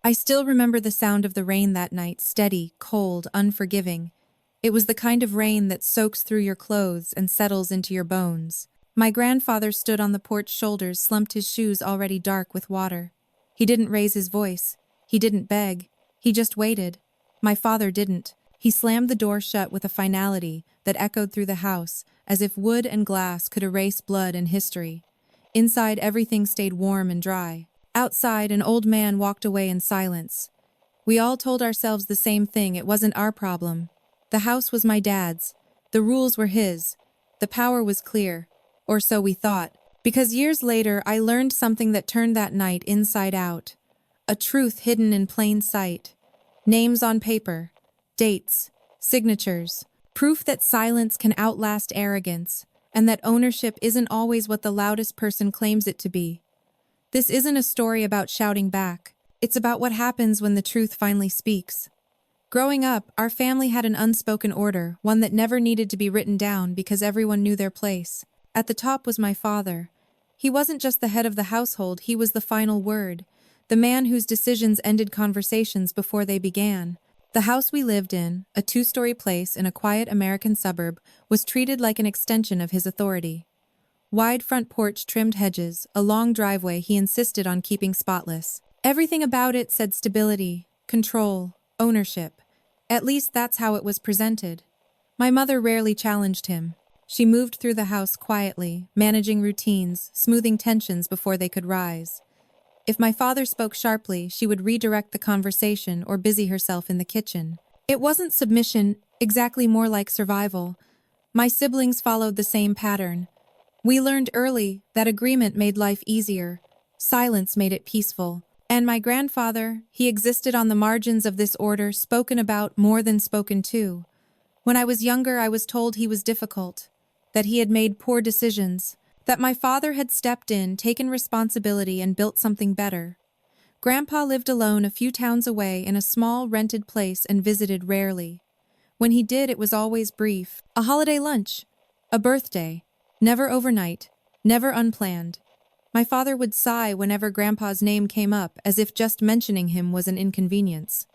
I still remember the sound of the rain that night, steady, cold, unforgiving. It was the kind of rain that soaks through your clothes and settles into your bones. My grandfather stood on the porch shoulders, slumped his shoes already dark with water. He didn't raise his voice. He didn't beg. He just waited. My father didn't. He slammed the door shut with a finality that echoed through the house, as if wood and glass could erase blood and history. Inside, everything stayed warm and dry. Outside, an old man walked away in silence. We all told ourselves the same thing: it wasn't our problem. The house was my dad's. The rules were his. The power was clear. Or so we thought. Because years later, I learned something that turned that night inside out. A truth hidden in plain sight. Names on paper. Dates. Signatures. Proof that silence can outlast arrogance, and that ownership isn't always what the loudest person claims it to be. This isn't a story about shouting back. It's about what happens when the truth finally speaks. Growing up, our family had an unspoken order, one that never needed to be written down because everyone knew their place. At the top was my father. He wasn't just the head of the household, he was the final word, the man whose decisions ended conversations before they began. The house we lived in, a two-story place in a quiet American suburb, was treated like an extension of his authority. Wide front porch, trimmed hedges, a long driveway he insisted on keeping spotless. Everything about it said stability, control, ownership. At least that's how it was presented. My mother rarely challenged him. She moved through the house quietly, managing routines, smoothing tensions before they could rise. If my father spoke sharply, she would redirect the conversation or busy herself in the kitchen. It wasn't submission, exactly more like survival. My siblings followed the same pattern. We learned early that agreement made life easier, silence made it peaceful. And my grandfather, he existed on the margins of this order, spoken about more than spoken to. When I was younger, I was told he was difficult, that he had made poor decisions, that my father had stepped in, taken responsibility, and built something better. Grandpa lived alone a few towns away in a small rented place and visited rarely. When he did, it was always brief. A holiday lunch, a birthday, never overnight, never unplanned. My father would sigh whenever Grandpa's name came up, as if just mentioning him was an inconvenience.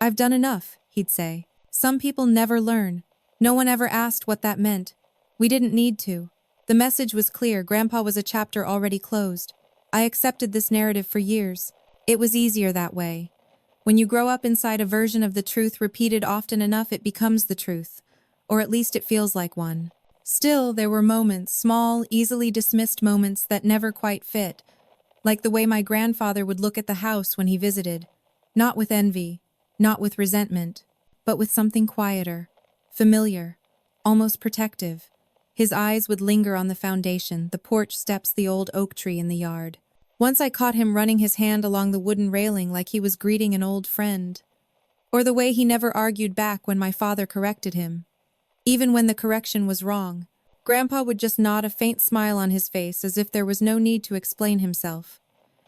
"I've done enough," he'd say. "Some people never learn. No one ever asked what that meant. We didn't need to." The message was clear. Grandpa was a chapter already closed. I accepted this narrative for years. It was easier that way. When you grow up inside a version of the truth repeated often enough, it becomes the truth. Or at least it feels like one. Still, there were moments, small, easily dismissed moments that never quite fit. Like the way my grandfather would look at the house when he visited. Not with envy, not with resentment, but with something quieter, familiar, almost protective. His eyes would linger on the foundation, the porch steps, the old oak tree in the yard. Once I caught him running his hand along the wooden railing like he was greeting an old friend. Or the way he never argued back when my father corrected him. Even when the correction was wrong, Grandpa would just nod, a faint smile on his face, as if there was no need to explain himself.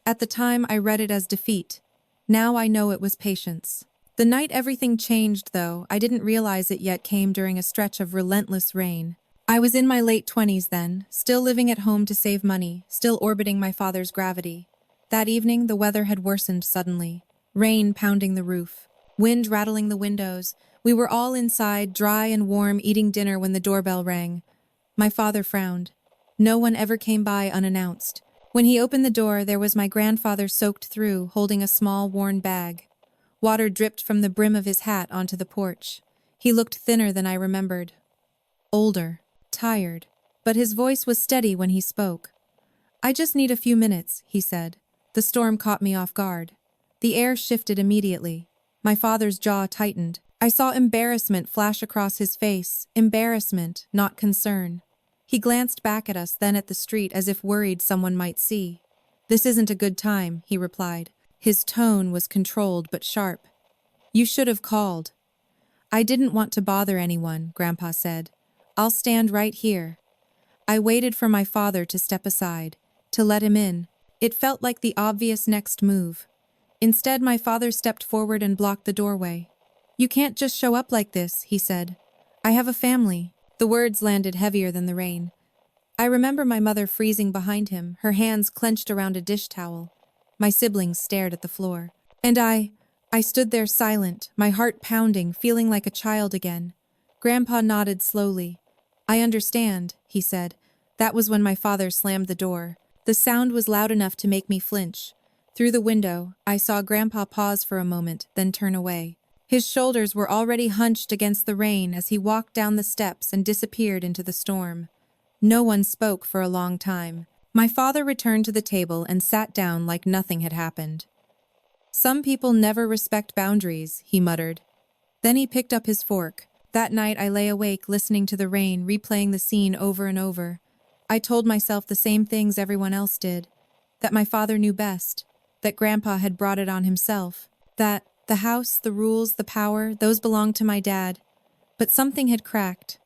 At the time, I read it as defeat. Now I know it was patience. The night everything changed, though, I didn't realize it yet, came during a stretch of relentless rain. I was in my late 20s then, still living at home to save money, still orbiting my father's gravity. That evening, the weather had worsened suddenly. Rain pounding the roof, wind rattling the windows. We were all inside, dry and warm, eating dinner when the doorbell rang. My father frowned. No one ever came by unannounced. When he opened the door, there was my grandfather, soaked through, holding a small, worn bag. Water dripped from the brim of his hat onto the porch. He looked thinner than I remembered. Older. Tired, but his voice was steady when he spoke. "I just need a few minutes," he said. The storm caught me off guard. The air shifted immediately. My father's jaw tightened. I saw embarrassment flash across his face. Embarrassment, not concern. He glanced back at us, then at the street, as if worried someone might see. "This isn't a good time," he replied. His tone was controlled but sharp. "You should have called." "I didn't want to bother anyone," Grandpa said. "I'll stand right here." I waited for my father to step aside, to let him in. It felt like the obvious next move. Instead, my father stepped forward and blocked the doorway. "You can't just show up like this," he said. "I have a family." The words landed heavier than the rain. I remember my mother freezing behind him, her hands clenched around a dish towel. My siblings stared at the floor. And I stood there silent, my heart pounding, feeling like a child again. Grandpa nodded slowly. I understand, he said. That was when my father slammed the door. The sound was loud enough to make me flinch. Through the window, I saw Grandpa pause for a moment, then turn away. His shoulders were already hunched against the rain as he walked down the steps and disappeared into the storm. No one spoke for a long time. My father returned to the table and sat down like nothing had happened. Some people never respect boundaries, he muttered. Then he picked up his fork. That night I lay awake listening to the rain, replaying the scene over and over. I told myself the same things everyone else did. That my father knew best. That Grandpa had brought it on himself. That the house, the rules, the power, those belonged to my dad. But something had cracked.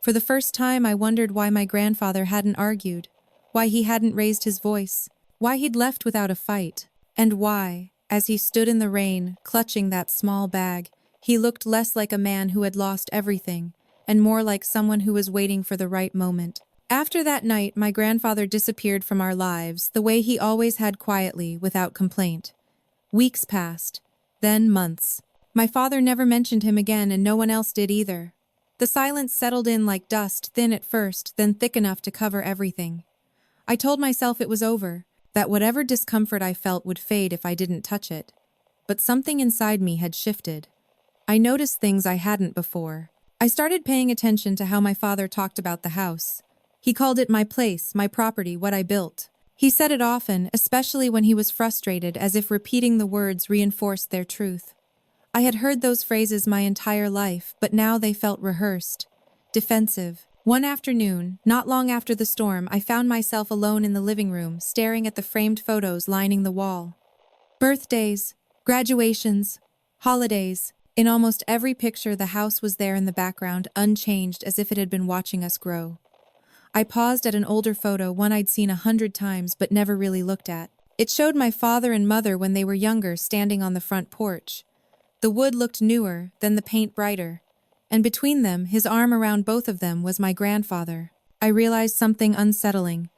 For the first time I wondered why my grandfather hadn't argued. Why he hadn't raised his voice. Why he'd left without a fight. And why, as he stood in the rain, clutching that small bag, he looked less like a man who had lost everything, and more like someone who was waiting for the right moment. After that night, my grandfather disappeared from our lives, the way he always had, quietly, without complaint. Weeks passed, then months. My father never mentioned him again, and no one else did either. The silence settled in like dust, thin at first, then thick enough to cover everything. I told myself it was over, that whatever discomfort I felt would fade if I didn't touch it. But something inside me had shifted. I noticed things I hadn't before. I started paying attention to how my father talked about the house. He called it my place, my property, what I built. He said it often, especially when he was frustrated, as if repeating the words reinforced their truth. I had heard those phrases my entire life, but now they felt rehearsed, defensive. One afternoon, not long after the storm, I found myself alone in the living room, staring at the framed photos lining the wall. Birthdays, graduations, holidays. In almost every picture, the house was there in the background, unchanged, as if it had been watching us grow. I paused at an older photo, one I'd seen 100 times but never really looked at. It showed my father and mother when they were younger, standing on the front porch. The wood looked newer, then the paint brighter. And between them, his arm around both of them, was my grandfather. I realized something unsettling.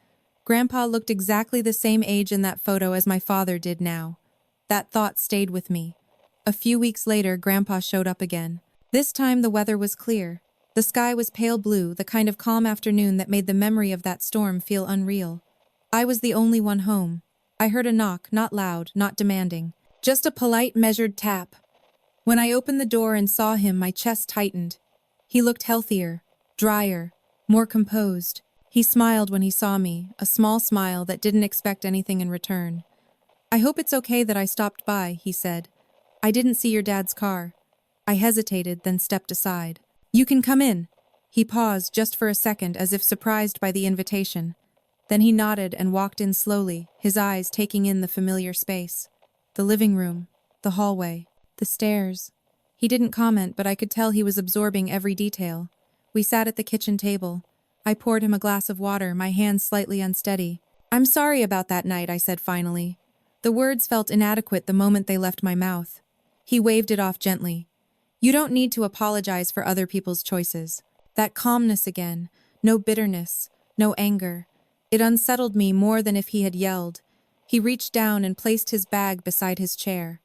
Grandpa looked exactly the same age in that photo as my father did now. That thought stayed with me. A few weeks later, Grandpa showed up again. This time the weather was clear. The sky was pale blue, the kind of calm afternoon that made the memory of that storm feel unreal. I was the only one home. I heard a knock, not loud, not demanding. Just a polite, measured tap. When I opened the door and saw him, my chest tightened. He looked healthier, drier, more composed. He smiled when he saw me, a small smile that didn't expect anything in return. "I hope it's okay that I stopped by," he said. "I didn't see your dad's car." I hesitated, then stepped aside. "You can come in." He paused just for a second, as if surprised by the invitation. Then he nodded and walked in slowly, his eyes taking in the familiar space. The living room, the hallway, the stairs. He didn't comment, but I could tell he was absorbing every detail. We sat at the kitchen table. I poured him a glass of water, my hands slightly unsteady. "I'm sorry about that night," I said finally. The words felt inadequate the moment they left my mouth. He waved it off gently. "You don't need to apologize for other people's choices." That calmness again, no bitterness, no anger. It unsettled me more than if he had yelled. He reached down and placed his bag beside his chair.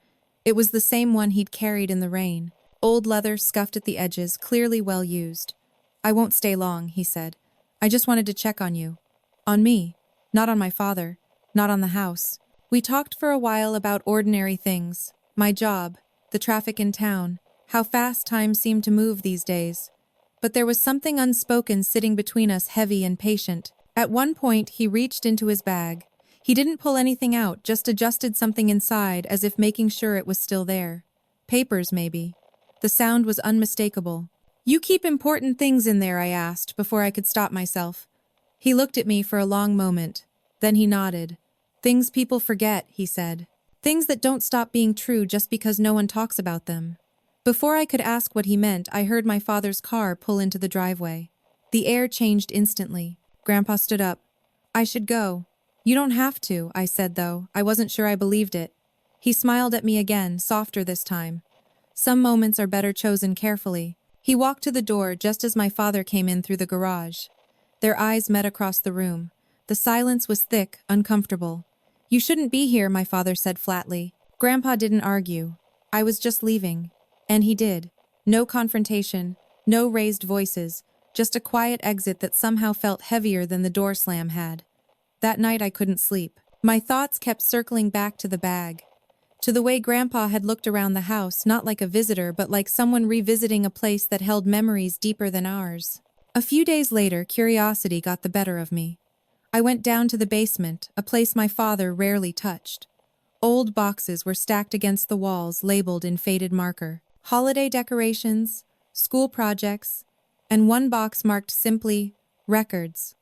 It was the same one he'd carried in the rain. Old leather, scuffed at the edges, clearly well used. "I won't stay long," he said. "I just wanted to check on you. On me, not on my father, not on the house." We talked for a while about ordinary things. My job, the traffic in town, how fast time seemed to move these days. But there was something unspoken sitting between us, heavy and patient. At one point, he reached into his bag. He didn't pull anything out, just adjusted something inside, as if making sure it was still there. Papers, maybe. The sound was unmistakable. "You keep important things in there?" I asked, before I could stop myself. He looked at me for a long moment. Then he nodded. "Things people forget," he said. "Things that don't stop being true just because no one talks about them." Before I could ask what he meant, I heard my father's car pull into the driveway. The air changed instantly. Grandpa stood up. "I should go." "You don't have to," I said, though I wasn't sure I believed it. He smiled at me again, softer this time. "Some moments are better chosen carefully." He walked to the door just as my father came in through the garage. Their eyes met across the room. The silence was thick, uncomfortable. "You shouldn't be here," my father said flatly. Grandpa didn't argue. I was just leaving. And he did. No confrontation, no raised voices, just a quiet exit that somehow felt heavier than the door slam had. That night I couldn't sleep. My thoughts kept circling back to the bag, to the way Grandpa had looked around the house, not like a visitor, but like someone revisiting a place that held memories deeper than ours. A few days later, curiosity got the better of me. I went down to the basement, a place my father rarely touched. Old boxes were stacked against the walls, labeled in faded marker. Holiday decorations, school projects, and one box marked simply, records.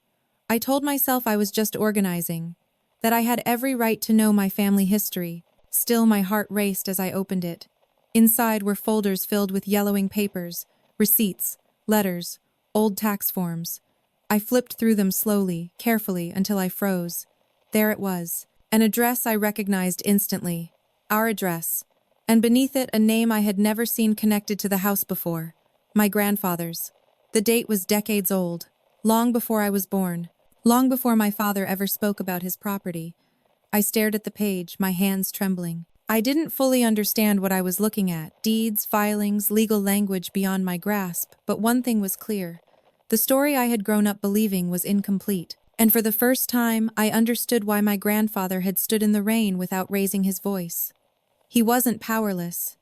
I told myself I was just organizing, that I had every right to know my family history. Still, my heart raced as I opened it. Inside were folders filled with yellowing papers, receipts, letters, old tax forms. I flipped through them slowly, carefully, until I froze. There it was, an address I recognized instantly. Our address. And beneath it, a name I had never seen connected to the house before. My grandfather's. The date was decades old, long before I was born, long before my father ever spoke about his property. I stared at the page, my hands trembling. I didn't fully understand what I was looking at, deeds, filings, legal language beyond my grasp, but one thing was clear. The story I had grown up believing was incomplete, and for the first time, I understood why my grandfather had stood in the rain without raising his voice. He wasn't powerless.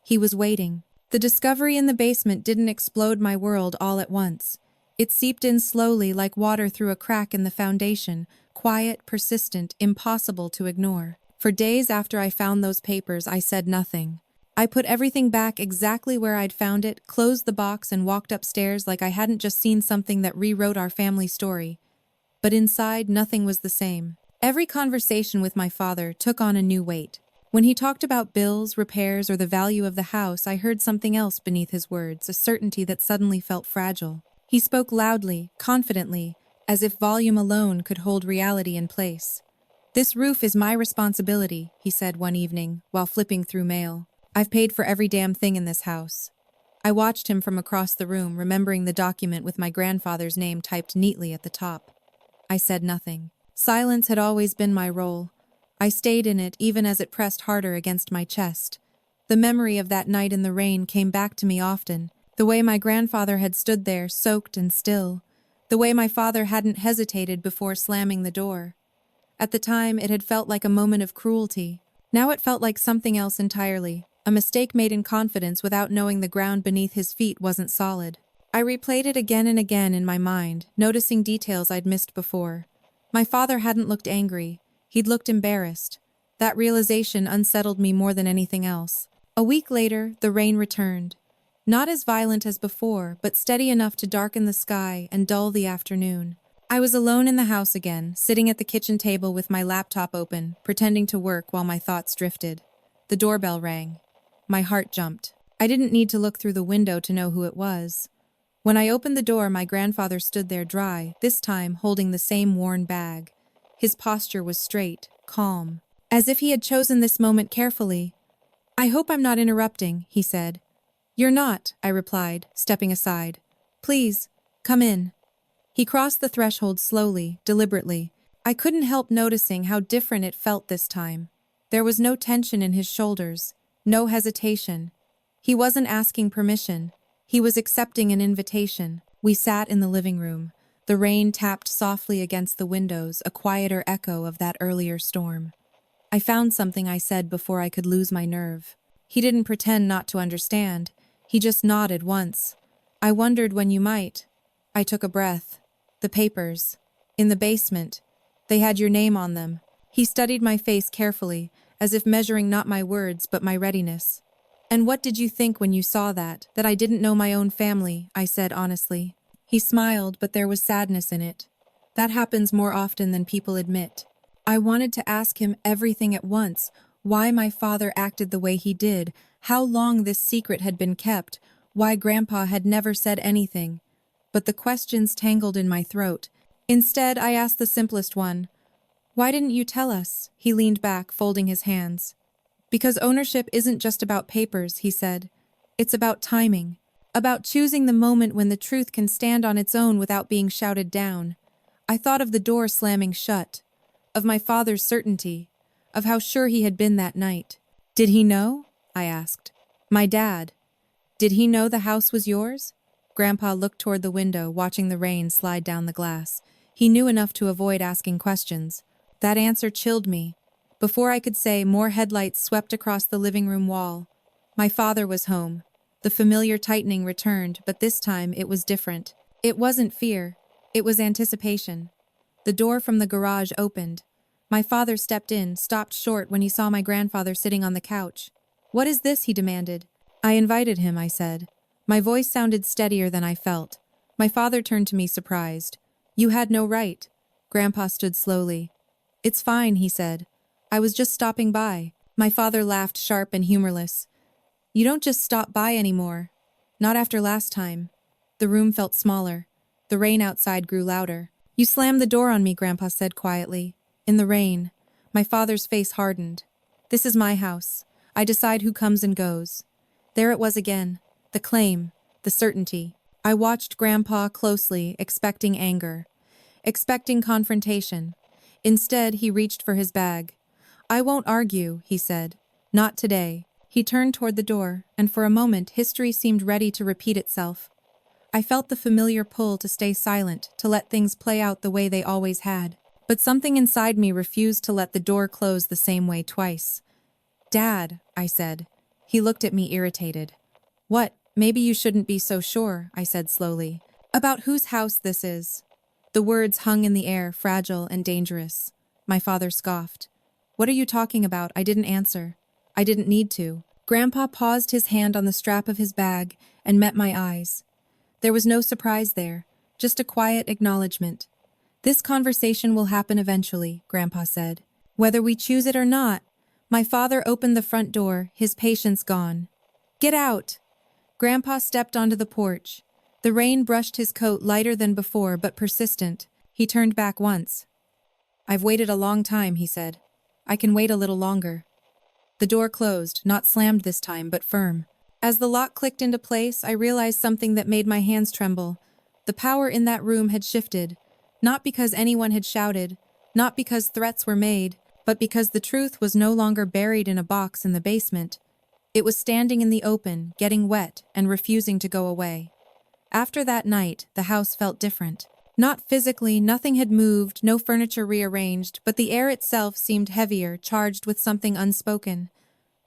He was waiting. The discovery in the basement didn't explode my world all at once. It seeped in slowly like water through a crack in the foundation, quiet, persistent, impossible to ignore. For days after I found those papers, I said nothing. I put everything back exactly where I'd found it, closed the box, and walked upstairs like I hadn't just seen something that rewrote our family story. But inside, nothing was the same. Every conversation with my father took on a new weight. When he talked about bills, repairs, or the value of the house, I heard something else beneath his words, a certainty that suddenly felt fragile. He spoke loudly, confidently, as if volume alone could hold reality in place. "This roof is my responsibility," he said one evening, while flipping through mail. "I've paid for every damn thing in this house." I watched him from across the room, remembering the document with my grandfather's name typed neatly at the top. I said nothing. Silence had always been my role. I stayed in it even as it pressed harder against my chest. The memory of that night in the rain came back to me often, the way my grandfather had stood there, soaked and still, the way my father hadn't hesitated before slamming the door. At the time, it had felt like a moment of cruelty. Now it felt like something else entirely, a mistake made in confidence without knowing the ground beneath his feet wasn't solid. I replayed it again and again in my mind, noticing details I'd missed before. My father hadn't looked angry. He'd looked embarrassed. That realization unsettled me more than anything else. A week later, the rain returned. Not as violent as before, but steady enough to darken the sky and dull the afternoon. I was alone in the house again, sitting at the kitchen table with my laptop open, pretending to work while my thoughts drifted. The doorbell rang. My heart jumped. I didn't need to look through the window to know who it was. When I opened the door, my grandfather stood there dry, this time holding the same worn bag. His posture was straight, calm, as if he had chosen this moment carefully. "I hope I'm not interrupting," he said. "You're not," I replied, stepping aside. "Please, come in." He crossed the threshold slowly, deliberately. I couldn't help noticing how different it felt this time. There was no tension in his shoulders, no hesitation. He wasn't asking permission. He was accepting an invitation. We sat in the living room. The rain tapped softly against the windows, a quieter echo of that earlier storm. "I found something," I said before I could lose my nerve. He didn't pretend not to understand. He just nodded once. "I wondered when you might." I took a breath. "The papers. In the basement. They had your name on them." He studied my face carefully, as if measuring not my words but my readiness. "And what did you think when you saw that? That I didn't know my own family?" I said honestly. He smiled, but there was sadness in it. That happens more often than people admit. I wanted to ask him everything at once, why my father acted the way he did, how long this secret had been kept, why Grandpa had never said anything. But the questions tangled in my throat. Instead, I asked the simplest one. "Why didn't you tell us?" He leaned back, folding his hands. "Because ownership isn't just about papers," he said. "It's about timing. About choosing the moment when the truth can stand on its own without being shouted down." I thought of the door slamming shut, of my father's certainty, of how sure he had been that night. Did he know? I asked. My dad. Did he know the house was yours? Grandpa looked toward the window, watching the rain slide down the glass. He knew enough to avoid asking questions. That answer chilled me. Before I could say, more headlights swept across the living room wall. My father was home. The familiar tightening returned, but this time it was different. It wasn't fear. It was anticipation. The door from the garage opened. My father stepped in, stopped short when he saw my grandfather sitting on the couch. "What is this?" he demanded. "I invited him," I said. My voice sounded steadier than I felt. My father turned to me surprised. "You had no right." Grandpa stood slowly. "It's fine," he said. "I was just stopping by." My father laughed, sharp and humorless. "You don't just stop by anymore. Not after last time." The room felt smaller. The rain outside grew louder. "You slammed the door on me," Grandpa said quietly. "In the rain." My father's face hardened. "This is my house. I decide who comes and goes." There it was again. The claim. The certainty. I watched Grandpa closely, expecting anger. Expecting confrontation. Instead, he reached for his bag. "I won't argue," he said. "Not today." He turned toward the door, and for a moment history seemed ready to repeat itself. I felt the familiar pull to stay silent, to let things play out the way they always had. But something inside me refused to let the door close the same way twice. "Dad," I said. He looked at me irritated. "What? Maybe you shouldn't be so sure," I said slowly. "About whose house this is?" The words hung in the air, fragile and dangerous. My father scoffed. "What are you talking about?" I didn't answer. I didn't need to. Grandpa paused, his hand on the strap of his bag, and met my eyes. There was no surprise there, just a quiet acknowledgement. "This conversation will happen eventually," Grandpa said. "Whether we choose it or not." My father opened the front door, his patience gone. "Get out!" Grandpa stepped onto the porch. The rain brushed his coat, lighter than before but persistent. He turned back once. "I've waited a long time," he said. "I can wait a little longer." The door closed, not slammed this time, but firm. As the lock clicked into place, I realized something that made my hands tremble. The power in that room had shifted. Not because anyone had shouted, not because threats were made, but because the truth was no longer buried in a box in the basement. It was standing in the open, getting wet, and refusing to go away. After that night, the house felt different. Not physically, nothing had moved, no furniture rearranged, but the air itself seemed heavier, charged with something unspoken.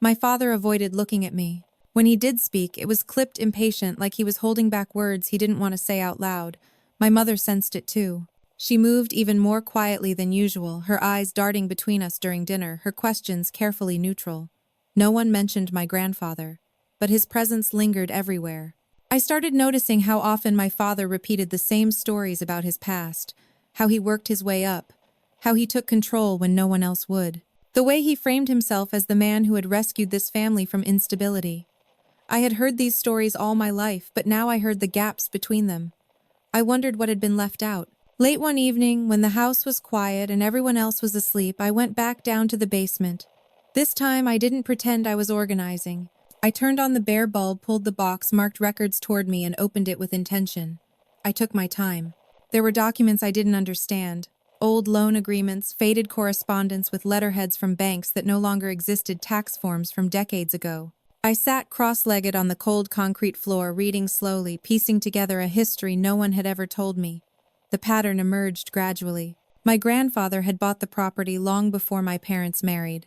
My father avoided looking at me. When he did speak, it was clipped, impatient, like he was holding back words he didn't want to say out loud. My mother sensed it too. She moved even more quietly than usual, her eyes darting between us during dinner, her questions carefully neutral. No one mentioned my grandfather, but his presence lingered everywhere. I started noticing how often my father repeated the same stories about his past, how he worked his way up, how he took control when no one else would. The way he framed himself as the man who had rescued this family from instability. I had heard these stories all my life, but now I heard the gaps between them. I wondered what had been left out. Late one evening, when the house was quiet and everyone else was asleep, I went back down to the basement. This time, I didn't pretend I was organizing. I turned on the bare bulb, pulled the box marked records toward me, and opened it with intention. I took my time. There were documents I didn't understand. Old loan agreements, faded correspondence with letterheads from banks that no longer existed, tax forms from decades ago. I sat cross-legged on the cold concrete floor, reading slowly, piecing together a history no one had ever told me. The pattern emerged gradually. My grandfather had bought the property long before my parents married.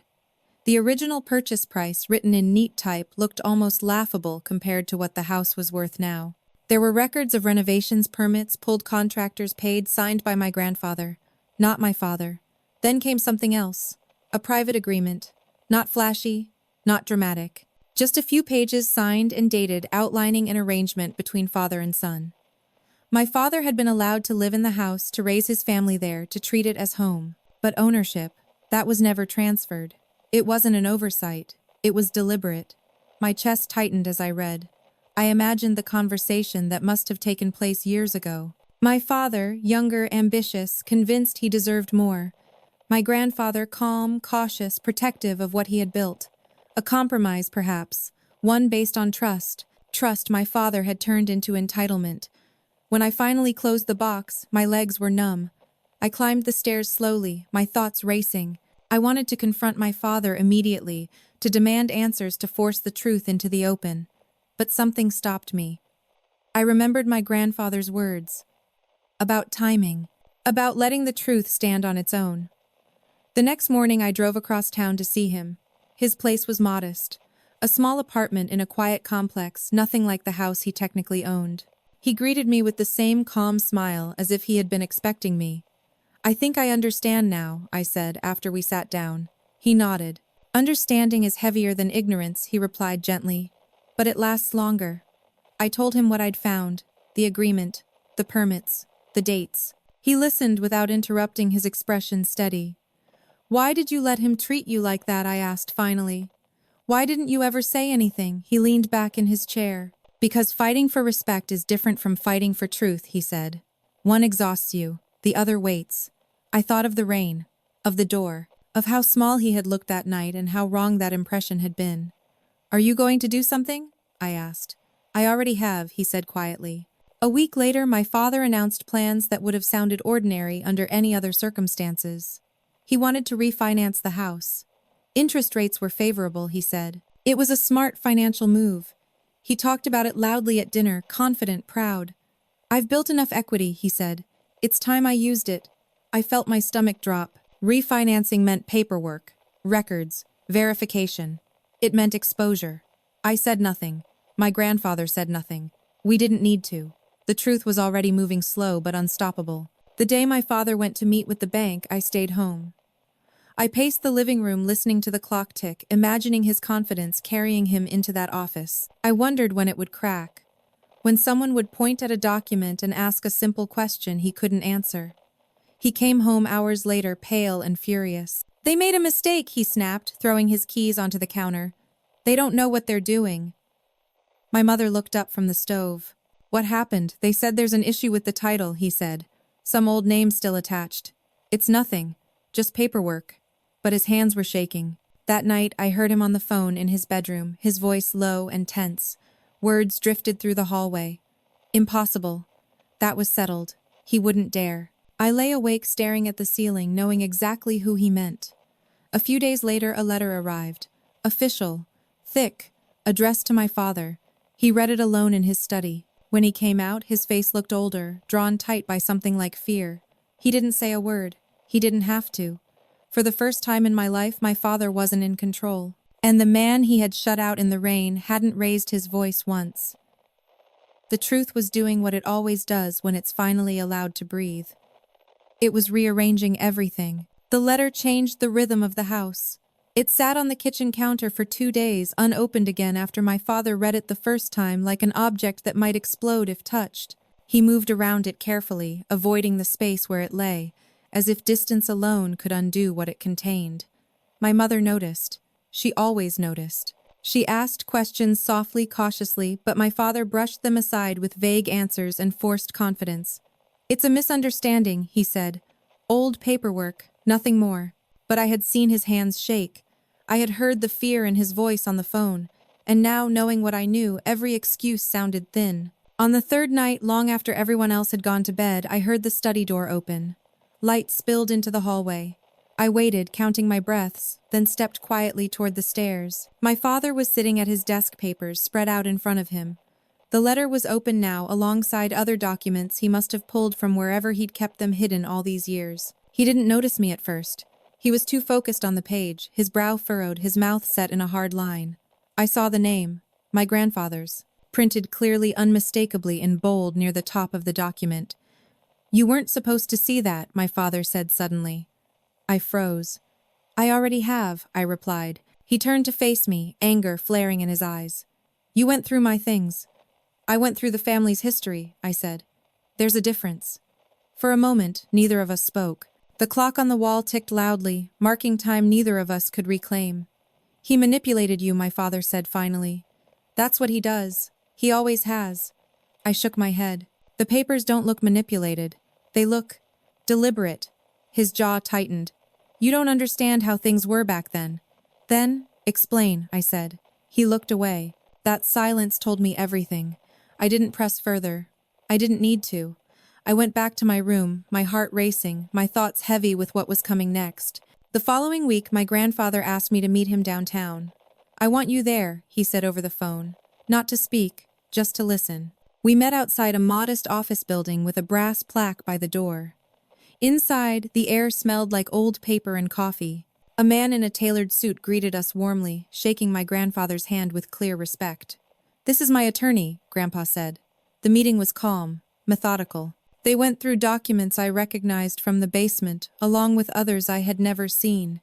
The original purchase price, written in neat type, looked almost laughable compared to what the house was worth now. There were records of renovations, permits, pulled contractors paid, signed by my grandfather, not my father. Then came something else. A private agreement. Not flashy, not dramatic. Just a few pages signed and dated, outlining an arrangement between father and son. My father had been allowed to live in the house, to raise his family there, to treat it as home. But ownership, that was never transferred. It wasn't an oversight. It was deliberate. My chest tightened as I read. I imagined the conversation that must have taken place years ago. My father, younger, ambitious, convinced he deserved more. My grandfather, calm, cautious, protective of what he had built. A compromise, perhaps, one based on trust. Trust my father had turned into entitlement. When I finally closed the box, my legs were numb. I climbed the stairs slowly, my thoughts racing. I wanted to confront my father immediately, to demand answers, to force the truth into the open. But something stopped me. I remembered my grandfather's words. About timing. About letting the truth stand on its own. The next morning I drove across town to see him. His place was modest. A small apartment in a quiet complex, nothing like the house he technically owned. He greeted me with the same calm smile, as if he had been expecting me. "I think I understand now," I said after we sat down. He nodded. "Understanding is heavier than ignorance," he replied gently. "But it lasts longer." I told him what I'd found, the agreement, the permits, the dates. He listened without interrupting, his expression steady. "Why did you let him treat you like that?" I asked finally. "Why didn't you ever say anything?" He leaned back in his chair. "Because fighting for respect is different from fighting for truth," he said. "One exhausts you, the other waits." I thought of the rain, of the door, of how small he had looked that night and how wrong that impression had been. "Are you going to do something?" I asked. "I already have," he said quietly. A week later, my father announced plans that would have sounded ordinary under any other circumstances. He wanted to refinance the house. Interest rates were favorable, he said. It was a smart financial move. He talked about it loudly at dinner, confident, proud. "I've built enough equity," he said. "It's time I used it." I felt my stomach drop. Refinancing meant paperwork, records, verification. It meant exposure. I said nothing. My grandfather said nothing. We didn't need to. The truth was already moving slow but unstoppable. The day my father went to meet with the bank, I stayed home. I paced the living room, listening to the clock tick, imagining his confidence carrying him into that office. I wondered when it would crack. When someone would point at a document and ask a simple question he couldn't answer. He came home hours later, pale and furious. "They made a mistake," he snapped, throwing his keys onto the counter. "They don't know what they're doing." My mother looked up from the stove. "What happened?" "They said there's an issue with the title," he said. "Some old name still attached." "It's nothing. Just paperwork." But his hands were shaking. That night, I heard him on the phone in his bedroom, his voice low and tense. Words drifted through the hallway. "Impossible." That was settled. He wouldn't dare. I lay awake staring at the ceiling, knowing exactly who he meant. A few days later, a letter arrived. Official. Thick. Addressed to my father. He read it alone in his study. When he came out, his face looked older, drawn tight by something like fear. He didn't say a word. He didn't have to. For the first time in my life, my father wasn't in control. And the man he had shut out in the rain hadn't raised his voice once. The truth was doing what it always does when it's finally allowed to breathe. It was rearranging everything. The letter changed the rhythm of the house. It sat on the kitchen counter for 2 days, unopened again after my father read it the first time, like an object that might explode if touched. He moved around it carefully, avoiding the space where it lay, as if distance alone could undo what it contained. My mother noticed. She always noticed. She asked questions softly, cautiously, but my father brushed them aside with vague answers and forced confidence. "It's a misunderstanding," he said. "Old paperwork, nothing more." But I had seen his hands shake. I had heard the fear in his voice on the phone, and now, knowing what I knew, every excuse sounded thin. On the third night, long after everyone else had gone to bed, I heard the study door open. Light spilled into the hallway. I waited, counting my breaths, then stepped quietly toward the stairs. My father was sitting at his desk, papers spread out in front of him. The letter was open now, alongside other documents he must have pulled from wherever he'd kept them hidden all these years. He didn't notice me at first. He was too focused on the page, his brow furrowed, his mouth set in a hard line. I saw the name, my grandfather's, printed clearly, unmistakably in bold near the top of the document. "You weren't supposed to see that," my father said suddenly. I froze. "I already have," I replied. He turned to face me, anger flaring in his eyes. "You went through my things." "I went through the family's history," I said. "There's a difference." For a moment, neither of us spoke. The clock on the wall ticked loudly, marking time neither of us could reclaim. "He manipulated you," my father said finally. "That's what he does. He always has." I shook my head. "The papers don't look manipulated. They look deliberate." His jaw tightened. "You don't understand how things were back then." "Then, explain," I said. He looked away. That silence told me everything. I didn't press further. I didn't need to. I went back to my room, my heart racing, my thoughts heavy with what was coming next. The following week, my grandfather asked me to meet him downtown. "I want you there," he said over the phone. "Not to speak, just to listen." We met outside a modest office building with a brass plaque by the door. Inside, the air smelled like old paper and coffee. A man in a tailored suit greeted us warmly, shaking my grandfather's hand with clear respect. "This is my attorney," Grandpa said. The meeting was calm, methodical. They went through documents I recognized from the basement, along with others I had never seen.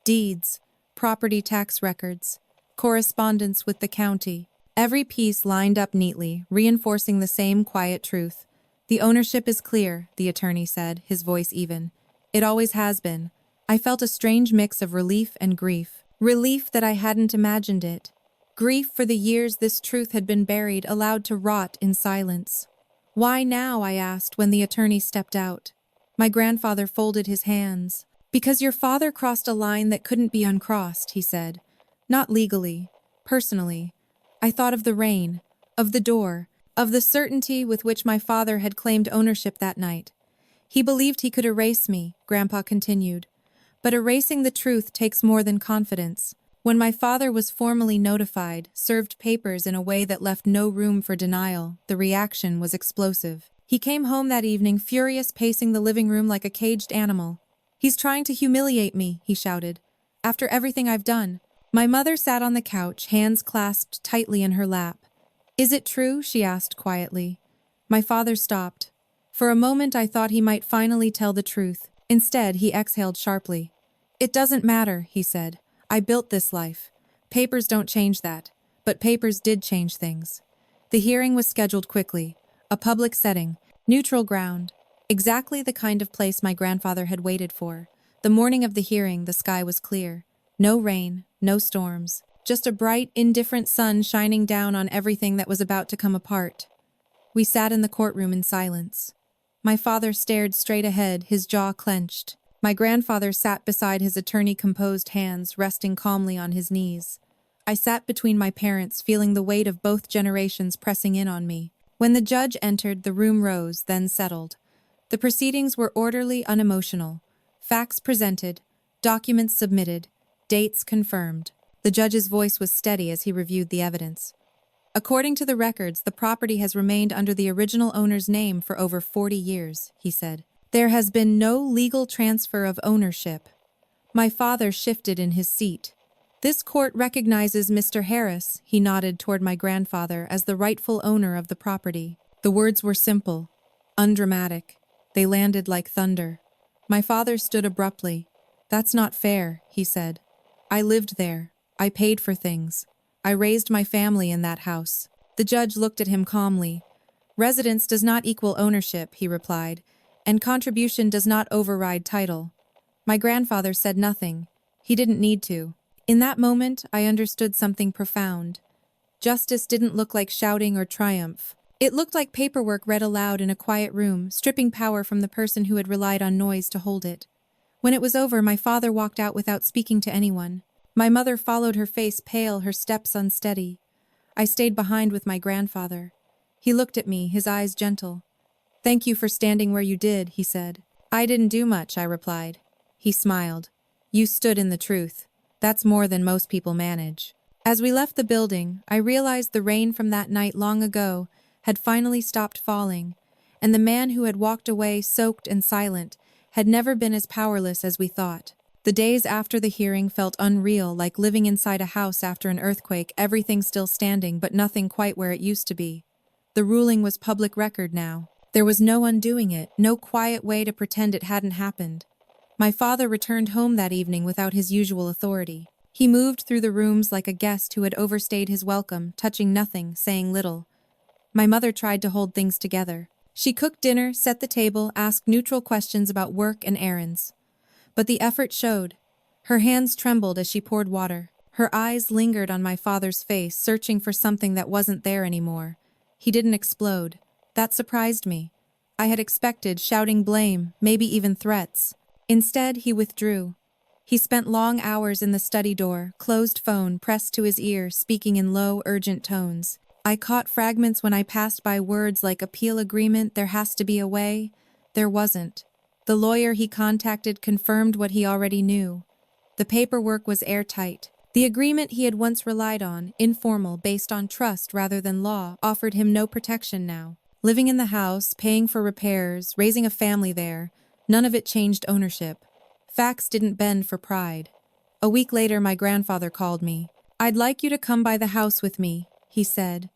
Deeds, property tax records, correspondence with the county. Every piece lined up neatly, reinforcing the same quiet truth. "The ownership is clear," the attorney said, his voice even. "It always has been." I felt a strange mix of relief and grief. Relief that I hadn't imagined it. Grief for the years this truth had been buried, allowed to rot in silence. "Why now?" I asked when the attorney stepped out. My grandfather folded his hands. "Because your father crossed a line that couldn't be uncrossed," he said. "Not legally, personally. I thought of the rain, of the door, of the certainty with which my father had claimed ownership that night. He believed he could erase me," Grandpa continued. "But erasing the truth takes more than confidence." When my father was formally notified, served papers in a way that left no room for denial, the reaction was explosive. He came home that evening furious, pacing the living room like a caged animal. "He's trying to humiliate me," he shouted. "After everything I've done." My mother sat on the couch, hands clasped tightly in her lap. "Is it true?" she asked quietly. My father stopped. For a moment I thought he might finally tell the truth. Instead, he exhaled sharply. "It doesn't matter," he said. "I built this life. Papers don't change that. But papers did change things." The hearing was scheduled quickly. A public setting, neutral ground. Exactly the kind of place my grandfather had waited for. The morning of the hearing, the sky was clear. No rain, no storms. Just a bright, indifferent sun shining down on everything that was about to come apart. We sat in the courtroom in silence. My father stared straight ahead, his jaw clenched. My grandfather sat beside his attorney, composed hands resting calmly on his knees. I sat between my parents, feeling the weight of both generations pressing in on me. When the judge entered, the room rose, then settled. The proceedings were orderly, unemotional. Facts presented, documents submitted, dates confirmed. The judge's voice was steady as he reviewed the evidence. "According to the records, the property has remained under the original owner's name for over 40 years, he said. "There has been no legal transfer of ownership." My father shifted in his seat. "This court recognizes Mr. Harris," he nodded toward my grandfather, "as the rightful owner of the property." The words were simple, undramatic. They landed like thunder. My father stood abruptly. "That's not fair," he said. "I lived there. I paid for things. I raised my family in that house." The judge looked at him calmly. "Residence does not equal ownership," he replied, "and contribution does not override title." My grandfather said nothing. He didn't need to. In that moment, I understood something profound. Justice didn't look like shouting or triumph. It looked like paperwork read aloud in a quiet room, stripping power from the person who had relied on noise to hold it. When it was over, my father walked out without speaking to anyone. My mother followed, her face pale, her steps unsteady. I stayed behind with my grandfather. He looked at me, his eyes gentle. "Thank you for standing where you did," he said. "I didn't do much," I replied. He smiled. "You stood in the truth. That's more than most people manage." As we left the building, I realized the rain from that night long ago had finally stopped falling, and the man who had walked away soaked and silent had never been as powerless as we thought. The days after the hearing felt unreal, like living inside a house after an earthquake, everything still standing but nothing quite where it used to be. The ruling was public record now. There was no undoing it, no quiet way to pretend it hadn't happened. My father returned home that evening without his usual authority. He moved through the rooms like a guest who had overstayed his welcome, touching nothing, saying little. My mother tried to hold things together. She cooked dinner, set the table, asked neutral questions about work and errands. But the effort showed. Her hands trembled as she poured water. Her eyes lingered on my father's face, searching for something that wasn't there anymore. He didn't explode. That surprised me. I had expected shouting blame, maybe even threats. Instead, he withdrew. He spent long hours in the study door, closed phone pressed to his ear, speaking in low, urgent tones. I caught fragments when I passed by, words like appeal agreement, there has to be a way. There wasn't. The lawyer he contacted confirmed what he already knew. The paperwork was airtight. The agreement he had once relied on, informal, based on trust rather than law, offered him no protection now. Living in the house, paying for repairs, raising a family there, none of it changed ownership. Facts didn't bend for pride. A week later, my grandfather called me. "I'd like you to come by the house with me," he said.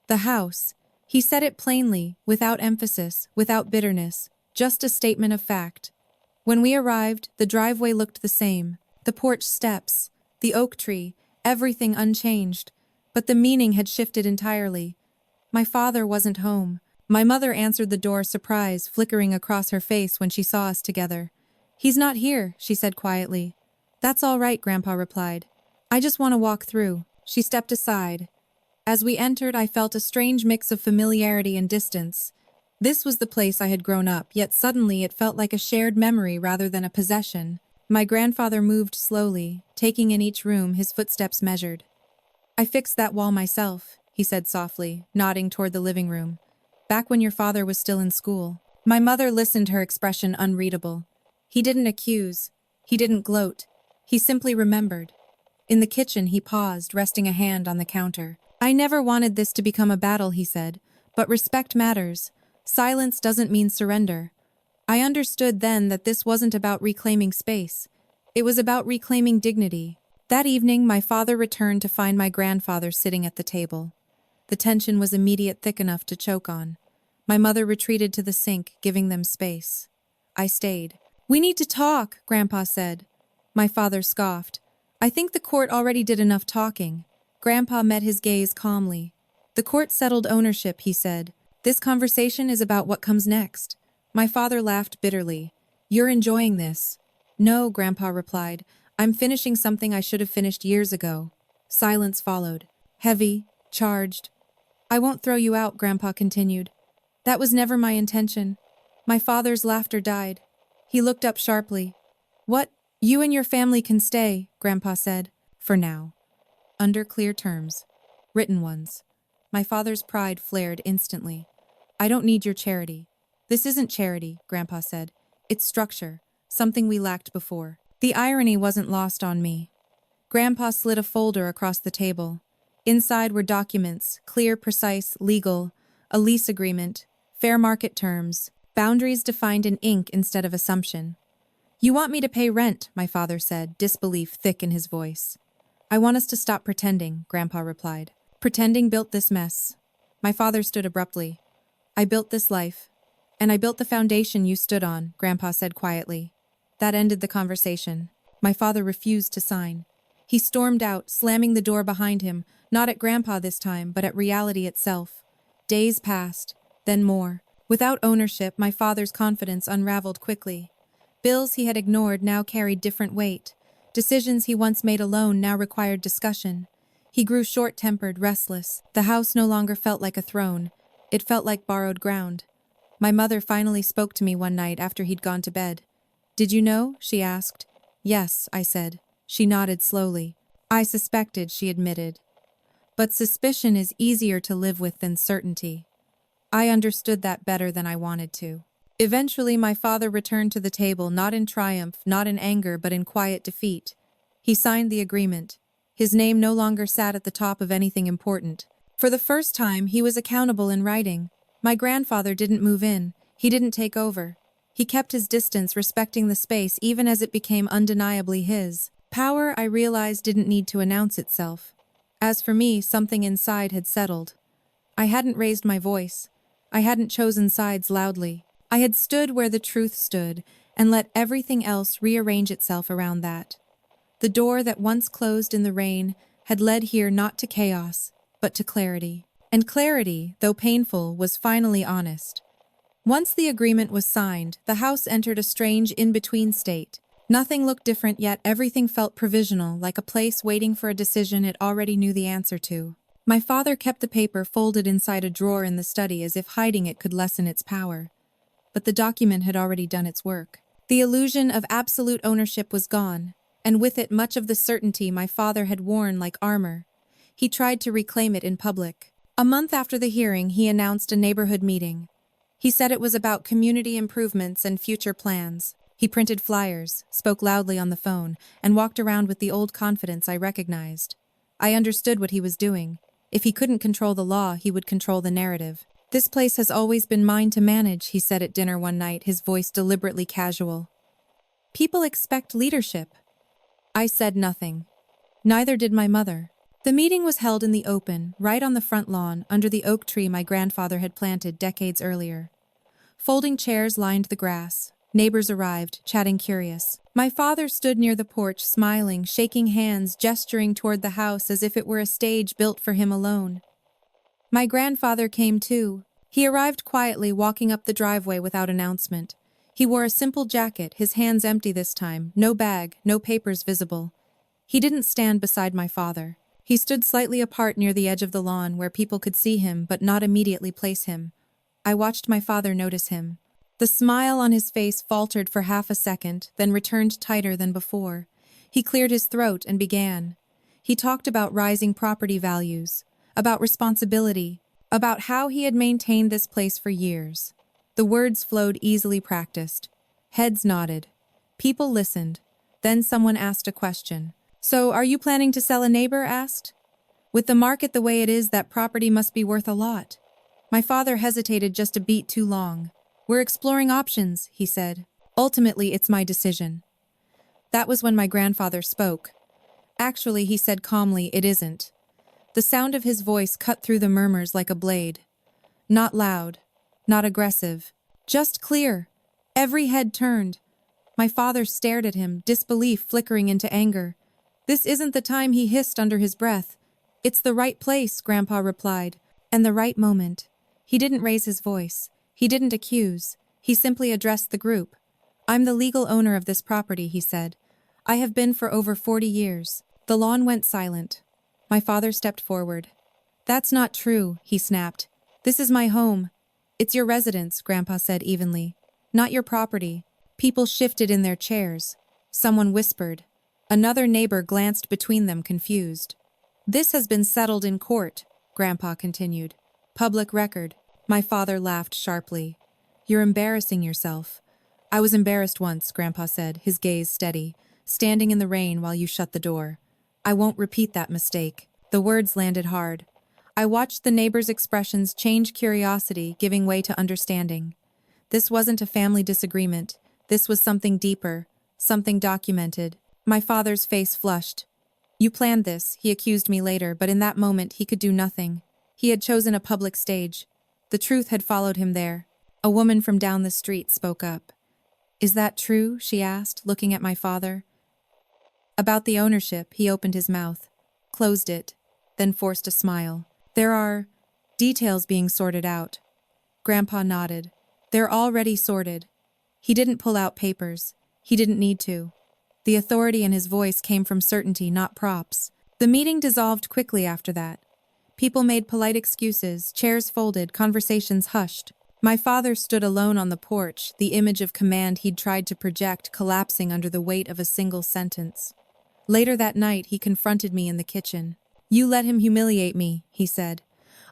The house. He said it plainly, without emphasis, without bitterness, just a statement of fact. When we arrived, the driveway looked the same. The porch steps, the oak tree, everything unchanged. But the meaning had shifted entirely. My father wasn't home. My mother answered the door, surprise flickering across her face when she saw us together. "He's not here," she said quietly. "That's all right," Grandpa replied. "I just want to walk through." She stepped aside. As we entered, I felt a strange mix of familiarity and distance. This was the place I had grown up, yet suddenly it felt like a shared memory rather than a possession. My grandfather moved slowly, taking in each room, his footsteps measured. "I fixed that wall myself," he said softly, nodding toward the living room. "Back when your father was still in school." My mother listened, her expression unreadable. He didn't accuse. He didn't gloat. He simply remembered. In the kitchen, he paused, resting a hand on the counter. "I never wanted this to become a battle," he said, "but respect matters. Silence doesn't mean surrender." I understood then that this wasn't about reclaiming space. It was about reclaiming dignity. That evening, my father returned to find my grandfather sitting at the table. The tension was immediate, thick enough to choke on. My mother retreated to the sink, giving them space. I stayed. "We need to talk," Grandpa said. My father scoffed. "I think the court already did enough talking." Grandpa met his gaze calmly. "The court settled ownership," he said. "This conversation is about what comes next." My father laughed bitterly. "You're enjoying this." "No," Grandpa replied. "I'm finishing something I should have finished years ago." Silence followed. Heavy, charged. "I won't throw you out," Grandpa continued. "That was never my intention." My father's laughter died. He looked up sharply. "What? You and your family can stay," Grandpa said. "For now. Under clear terms. Written ones." My father's pride flared instantly. "I don't need your charity." "This isn't charity," Grandpa said. "It's structure, something we lacked before." The irony wasn't lost on me. Grandpa slid a folder across the table. Inside were documents, clear, precise, legal, a lease agreement, fair market terms, boundaries defined in ink instead of assumption. "You want me to pay rent," my father said, disbelief thick in his voice. "I want us to stop pretending," Grandpa replied. "Pretending built this mess." My father stood abruptly. "I built this life. And I built the foundation you stood on," Grandpa said quietly. That ended the conversation. My father refused to sign. He stormed out, slamming the door behind him, not at Grandpa this time, but at reality itself. Days passed, then more. Without ownership, my father's confidence unraveled quickly. Bills he had ignored now carried different weight. Decisions he once made alone now required discussion. He grew short-tempered, restless. The house no longer felt like a throne. It felt like borrowed ground. My mother finally spoke to me one night after he'd gone to bed. "Did you know?" she asked. "Yes," I said. She nodded slowly. "I suspected," she admitted. "But suspicion is easier to live with than certainty." I understood that better than I wanted to. Eventually, my father returned to the table, not in triumph, not in anger, but in quiet defeat. He signed the agreement. His name no longer sat at the top of anything important. For the first time, he was accountable in writing. My grandfather didn't move in. He didn't take over. He kept his distance, respecting the space even as it became undeniably his. Power, I realized, didn't need to announce itself. As for me, something inside had settled. I hadn't raised my voice. I hadn't chosen sides loudly. I had stood where the truth stood and let everything else rearrange itself around that. The door that once closed in the rain had led here not to chaos, but to clarity. And clarity, though painful, was finally honest. Once the agreement was signed, the house entered a strange in-between state. Nothing looked different, yet everything felt provisional, like a place waiting for a decision it already knew the answer to. My father kept the paper folded inside a drawer in the study as if hiding it could lessen its power. But the document had already done its work. The illusion of absolute ownership was gone, and with it much of the certainty my father had worn like armor. He tried to reclaim it in public. A month after the hearing, he announced a neighborhood meeting. He said it was about community improvements and future plans. He printed flyers, spoke loudly on the phone, and walked around with the old confidence I recognized. I understood what he was doing. If he couldn't control the law, he would control the narrative. "This place has always been mine to manage," he said at dinner one night, his voice deliberately casual. "People expect leadership." I said nothing. Neither did my mother. The meeting was held in the open, right on the front lawn, under the oak tree my grandfather had planted decades earlier. Folding chairs lined the grass. Neighbors arrived, chatting curious. My father stood near the porch, smiling, shaking hands, gesturing toward the house as if it were a stage built for him alone. My grandfather came too. He arrived quietly, walking up the driveway without announcement. He wore a simple jacket, his hands empty this time, no bag, no papers visible. He didn't stand beside my father. He stood slightly apart near the edge of the lawn where people could see him but not immediately place him. I watched my father notice him. The smile on his face faltered for half a second, then returned tighter than before. He cleared his throat and began. He talked about rising property values, about responsibility, about how he had maintained this place for years. The words flowed easily practiced. Heads nodded. People listened. Then someone asked a question. "So, are you planning to sell?" a neighbor asked. "With the market the way it is, that property must be worth a lot." My father hesitated just a beat too long. "We're exploring options," he said. "Ultimately, it's my decision." That was when my grandfather spoke. "Actually," he said calmly, "it isn't." The sound of his voice cut through the murmurs like a blade. Not loud, not aggressive, just clear. Every head turned. My father stared at him, disbelief flickering into anger. "This isn't the time," he hissed under his breath. "It's the right place," Grandpa replied, "and the right moment." He didn't raise his voice. He didn't accuse. He simply addressed the group. "I'm the legal owner of this property," he said. "I have been for over 40 years. The lawn went silent. My father stepped forward. "That's not true," he snapped. "This is my home." "It's your residence," Grandpa said evenly. "Not your property." People shifted in their chairs. Someone whispered. Another neighbor glanced between them, confused. "This has been settled in court," Grandpa continued. "Public record." My father laughed sharply. "You're embarrassing yourself." "I was embarrassed once," Grandpa said, his gaze steady, "standing in the rain while you shut the door. I won't repeat that mistake." The words landed hard. I watched the neighbors' expressions change, curiosity giving way to understanding. This wasn't a family disagreement. This was something deeper, something documented. My father's face flushed. "You planned this," he accused me later, but in that moment he could do nothing. He had chosen a public stage. The truth had followed him there. A woman from down the street spoke up. "Is that true?" she asked, looking at my father. About the ownership, he opened his mouth, closed it, then forced a smile. "There are details being sorted out." Grandpa nodded. "They're already sorted." He didn't pull out papers. He didn't need to. The authority in his voice came from certainty, not props. The meeting dissolved quickly after that. People made polite excuses, chairs folded, conversations hushed. My father stood alone on the porch, the image of command he'd tried to project collapsing under the weight of a single sentence. Later that night, he confronted me in the kitchen. "You let him humiliate me," he said.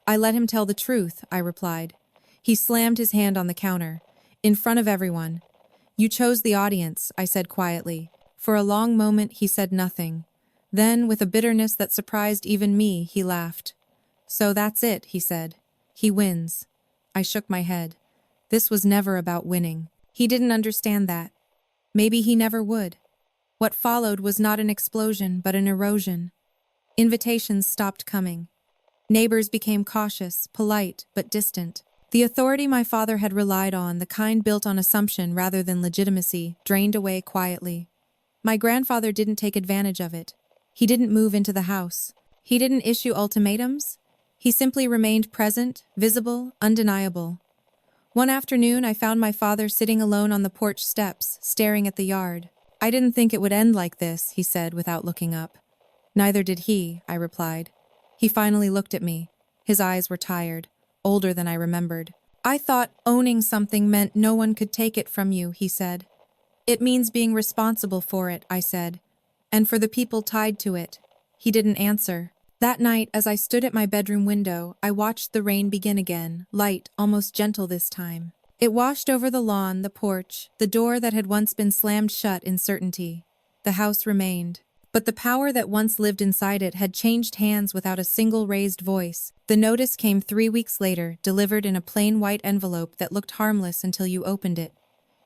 "I let him tell the truth," I replied. He slammed his hand on the counter. "In front of everyone." "You chose the audience," I said quietly. For a long moment, he said nothing. Then, with a bitterness that surprised even me, he laughed. "So that's it," he said. "He wins." I shook my head. This was never about winning. He didn't understand that. Maybe he never would. What followed was not an explosion, but an erosion. Invitations stopped coming. Neighbors became cautious, polite, but distant. The authority my father had relied on, the kind built on assumption rather than legitimacy, drained away quietly. My grandfather didn't take advantage of it. He didn't move into the house. He didn't issue ultimatums. He simply remained present, visible, undeniable. One afternoon, I found my father sitting alone on the porch steps, staring at the yard. "I didn't think it would end like this," he said without looking up. "Neither did he," I replied. He finally looked at me. His eyes were tired, older than I remembered. "I thought owning something meant no one could take it from you," he said. "It means being responsible for it," I said. "And for the people tied to it." He didn't answer. That night, as I stood at my bedroom window, I watched the rain begin again, light, almost gentle this time. It washed over the lawn, the porch, the door that had once been slammed shut in certainty. The house remained. But the power that once lived inside it had changed hands without a single raised voice. The notice came 3 weeks later, delivered in a plain white envelope that looked harmless until you opened it.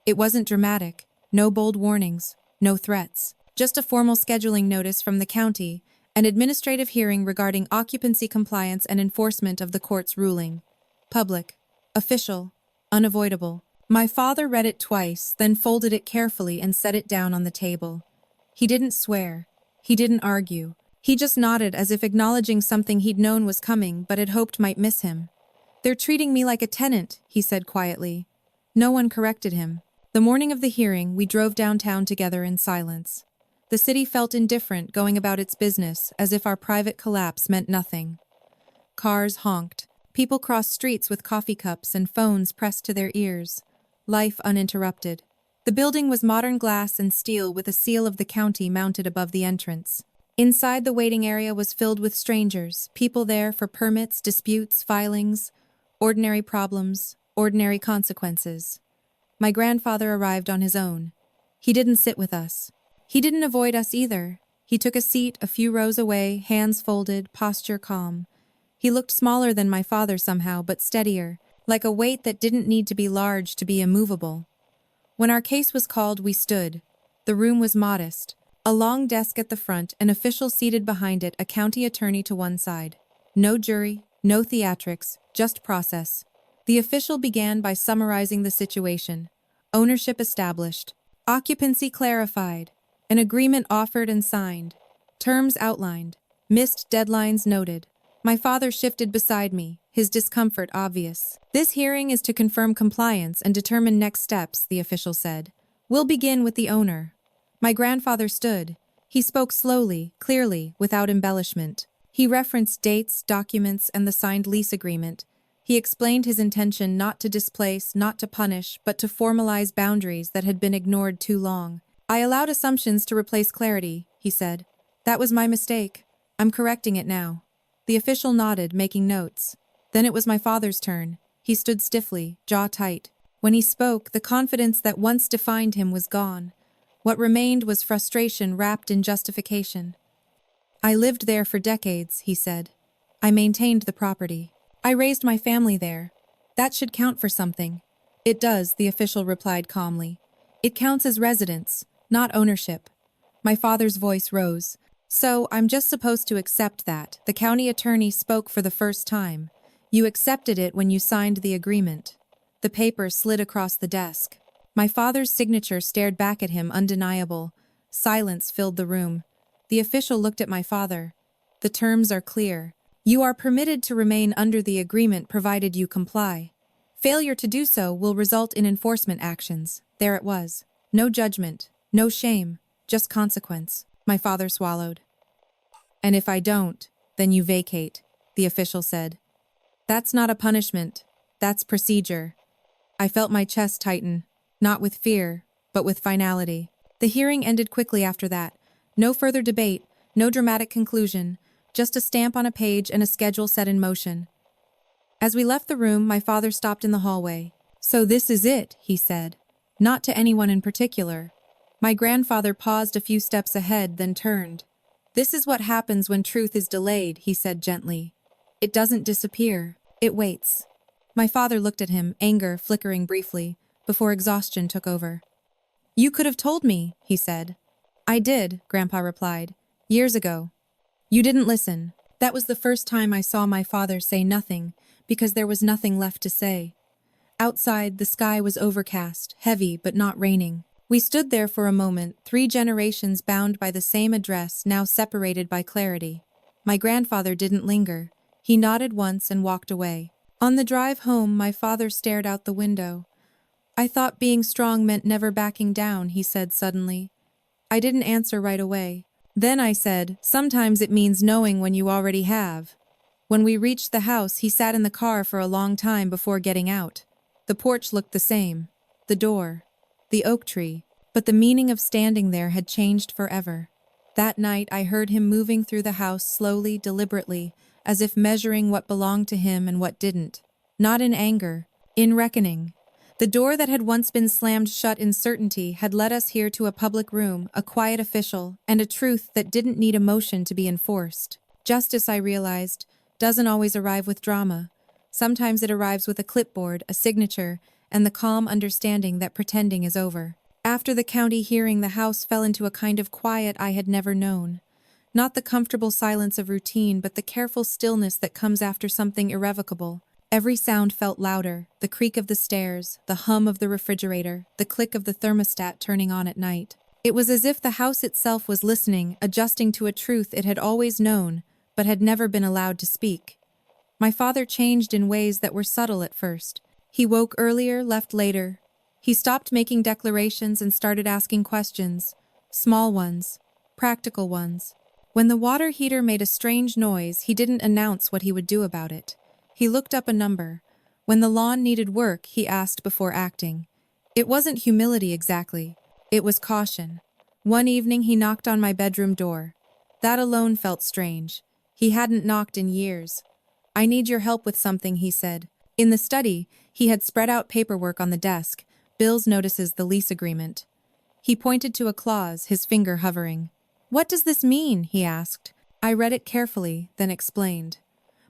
It wasn't dramatic. No bold warnings. No threats. Just a formal scheduling notice from the county, an administrative hearing regarding occupancy compliance and enforcement of the court's ruling. Public. Official. Unavoidable. My father read it twice, then folded it carefully and set it down on the table. He didn't swear. He didn't argue. He just nodded as if acknowledging something he'd known was coming but had hoped might miss him. "They're treating me like a tenant," he said quietly. No one corrected him. The morning of the hearing, we drove downtown together in silence. The city felt indifferent, going about its business, as if our private collapse meant nothing. Cars honked. People crossed streets with coffee cups and phones pressed to their ears. Life uninterrupted. The building was modern glass and steel with a seal of the county mounted above the entrance. Inside, the waiting area was filled with strangers, people there for permits, disputes, filings, ordinary problems, ordinary consequences. My grandfather arrived on his own. He didn't sit with us. He didn't avoid us either. He took a seat a few rows away, hands folded, posture calm. He looked smaller than my father somehow, but steadier, like a weight that didn't need to be large to be immovable. When our case was called, we stood. The room was modest. A long desk at the front, an official seated behind it, a county attorney to one side. No jury, no theatrics, just process. The official began by summarizing the situation. Ownership established. Occupancy clarified. An agreement offered and signed. Terms outlined. Missed deadlines noted. My father shifted beside me, his discomfort obvious. "This hearing is to confirm compliance and determine next steps," the official said. "We'll begin with the owner." My grandfather stood. He spoke slowly, clearly, without embellishment. He referenced dates, documents, and the signed lease agreement. He explained his intention not to displace, not to punish, but to formalize boundaries that had been ignored too long. "I allowed assumptions to replace clarity," he said. "That was my mistake. I'm correcting it now." The official nodded, making notes. Then it was my father's turn. He stood stiffly, jaw tight. When he spoke, the confidence that once defined him was gone. What remained was frustration wrapped in justification. "I lived there for decades," he said. "I maintained the property. I raised my family there. That should count for something." "It does," the official replied calmly. "It counts as residence, not ownership." My father's voice rose. "So, I'm just supposed to accept that." The county attorney spoke for the first time. "You accepted it when you signed the agreement." The paper slid across the desk. My father's signature stared back at him, undeniable. Silence filled the room. The official looked at my father. "The terms are clear. You are permitted to remain under the agreement provided you comply. Failure to do so will result in enforcement actions." There it was. No judgment, no shame, just consequence. My father swallowed. "And if I don't, then you vacate," the official said. "That's not a punishment. That's procedure." I felt my chest tighten, not with fear, but with finality. The hearing ended quickly after that. No further debate, no dramatic conclusion, just a stamp on a page and a schedule set in motion. As we left the room, my father stopped in the hallway. "So this is it," he said. Not to anyone in particular. My grandfather paused a few steps ahead, then turned. "This is what happens when truth is delayed," he said gently. "It doesn't disappear. It waits." My father looked at him, anger flickering briefly, before exhaustion took over. "You could have told me," he said. "I did," Grandpa replied. "Years ago." "You didn't listen." That was the first time I saw my father say nothing, because there was nothing left to say. Outside, the sky was overcast, heavy but not raining. We stood there for a moment, 3 generations bound by the same address, now separated by clarity. My grandfather didn't linger. He nodded once and walked away. On the drive home, my father stared out the window. "I thought being strong meant never backing down," he said suddenly. I didn't answer right away. Then I said, "Sometimes it means knowing when you already have." When we reached the house, he sat in the car for a long time before getting out. The porch looked the same. The door. The oak tree. But the meaning of standing there had changed forever. That night I heard him moving through the house slowly, deliberately, as if measuring what belonged to him and what didn't. Not in anger, in reckoning. The door that had once been slammed shut in certainty had led us here to a public room, a quiet official, and a truth that didn't need emotion to be enforced. Justice, I realized, doesn't always arrive with drama. Sometimes it arrives with a clipboard, a signature, and the calm understanding that pretending is over. After the county hearing, the house fell into a kind of quiet I had never known. Not the comfortable silence of routine, but the careful stillness that comes after something irrevocable. Every sound felt louder: the creak of the stairs, the hum of the refrigerator, the click of the thermostat turning on at night. It was as if the house itself was listening, adjusting to a truth it had always known, but had never been allowed to speak. My father changed in ways that were subtle at first. He woke earlier, left later. He stopped making declarations and started asking questions. Small ones, practical ones. When the water heater made a strange noise, he didn't announce what he would do about it. He looked up a number. When the lawn needed work, he asked before acting. It wasn't humility exactly. It was caution. One evening he knocked on my bedroom door. That alone felt strange. He hadn't knocked in years. "I need your help with something," he said. In the study, he had spread out paperwork on the desk, bills, notices, the lease agreement. He pointed to a clause, his finger hovering. "What does this mean?" he asked. I read it carefully, then explained.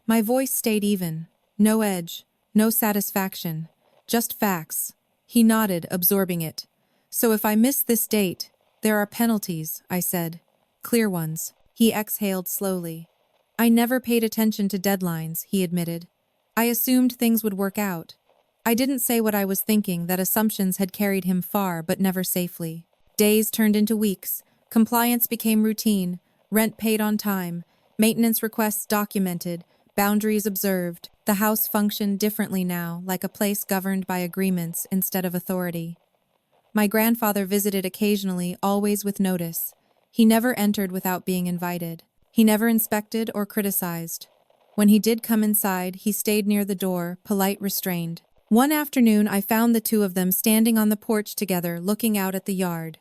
My voice stayed even. No edge, no satisfaction, just facts. He nodded, absorbing it. "So if I miss this date, there are penalties," I said. "Clear ones." He exhaled slowly. "I never paid attention to deadlines," he admitted. "I assumed things would work out." I didn't say what I was thinking, that assumptions had carried him far, but never safely. Days turned into weeks. Compliance became routine. Rent paid on time. Maintenance requests documented. Boundaries observed. The house functioned differently now, like a place governed by agreements instead of authority. My grandfather visited occasionally, always with notice. He never entered without being invited. He never inspected or criticized. When he did come inside, he stayed near the door, polite, restrained. One afternoon, I found the two of them standing on the porch together, looking out at the yard.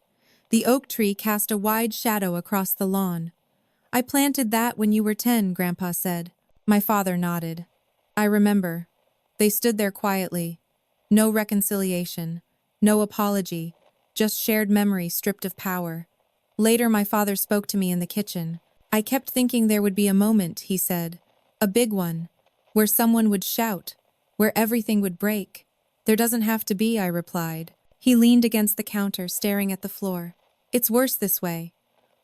The oak tree cast a wide shadow across the lawn. "I planted that when you were 10, Grandpa said." My father nodded. "I remember." They stood there quietly. No reconciliation, no apology, just shared memory stripped of power. Later, my father spoke to me in the kitchen. "I kept thinking there would be a moment," he said. "A big one, where someone would shout, where everything would break." "There doesn't have to be," I replied. He leaned against the counter, staring at the floor. "It's worse this way."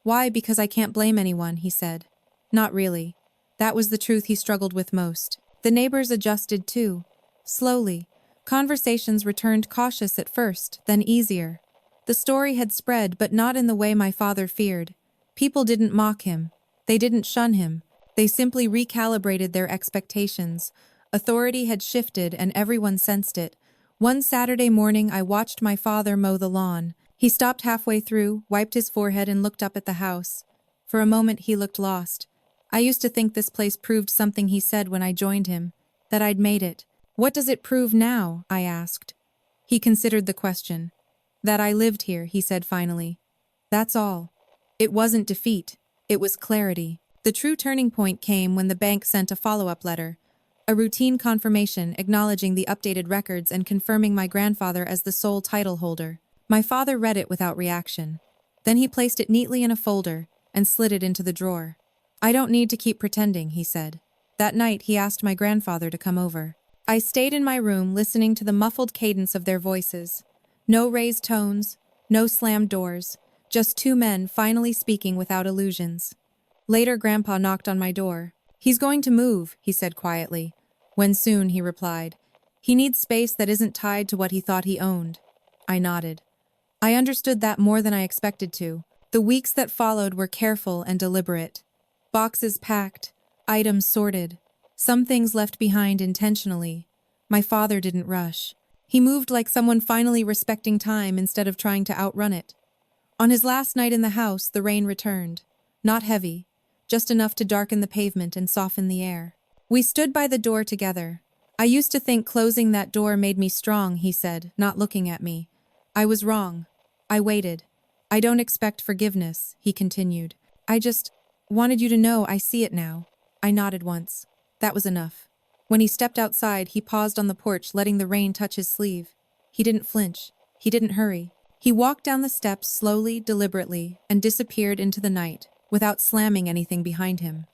"Why? Because I can't blame anyone," he said. "Not really." That was the truth he struggled with most. The neighbors adjusted too. Slowly. Conversations returned, cautious at first, then easier. The story had spread, but not in the way my father feared. People didn't mock him. They didn't shun him. They simply recalibrated their expectations. Authority had shifted, and everyone sensed it. One Saturday morning, I watched my father mow the lawn. He stopped halfway through, wiped his forehead, and looked up at the house. For a moment, he looked lost. "I used to think this place proved something," he said when I joined him. "That I'd made it." "What does it prove now?" I asked. He considered the question. "That I lived here," he said finally. "That's all." It wasn't defeat. It was clarity. The true turning point came when the bank sent a follow-up letter. A routine confirmation acknowledging the updated records and confirming my grandfather as the sole title holder. My father read it without reaction. Then he placed it neatly in a folder and slid it into the drawer. "I don't need to keep pretending," he said. That night, he asked my grandfather to come over. I stayed in my room, listening to the muffled cadence of their voices. No raised tones, no slammed doors, just two men finally speaking without illusions. Later, Grandpa knocked on my door. "He's going to move," he said quietly. "When soon?" he replied. "He needs space that isn't tied to what he thought he owned." I nodded. I understood that more than I expected to. The weeks that followed were careful and deliberate. Boxes packed, items sorted, some things left behind intentionally. My father didn't rush. He moved like someone finally respecting time instead of trying to outrun it. On his last night in the house, the rain returned. Not heavy, just enough to darken the pavement and soften the air. We stood by the door together. "I used to think closing that door made me strong," he said, not looking at me. "I was wrong." I waited. "I don't expect forgiveness," he continued. "I just wanted you to know I see it now." I nodded once. That was enough. When he stepped outside, he paused on the porch, letting the rain touch his sleeve. He didn't flinch. He didn't hurry. He walked down the steps slowly, deliberately, and disappeared into the night, without slamming anything behind him.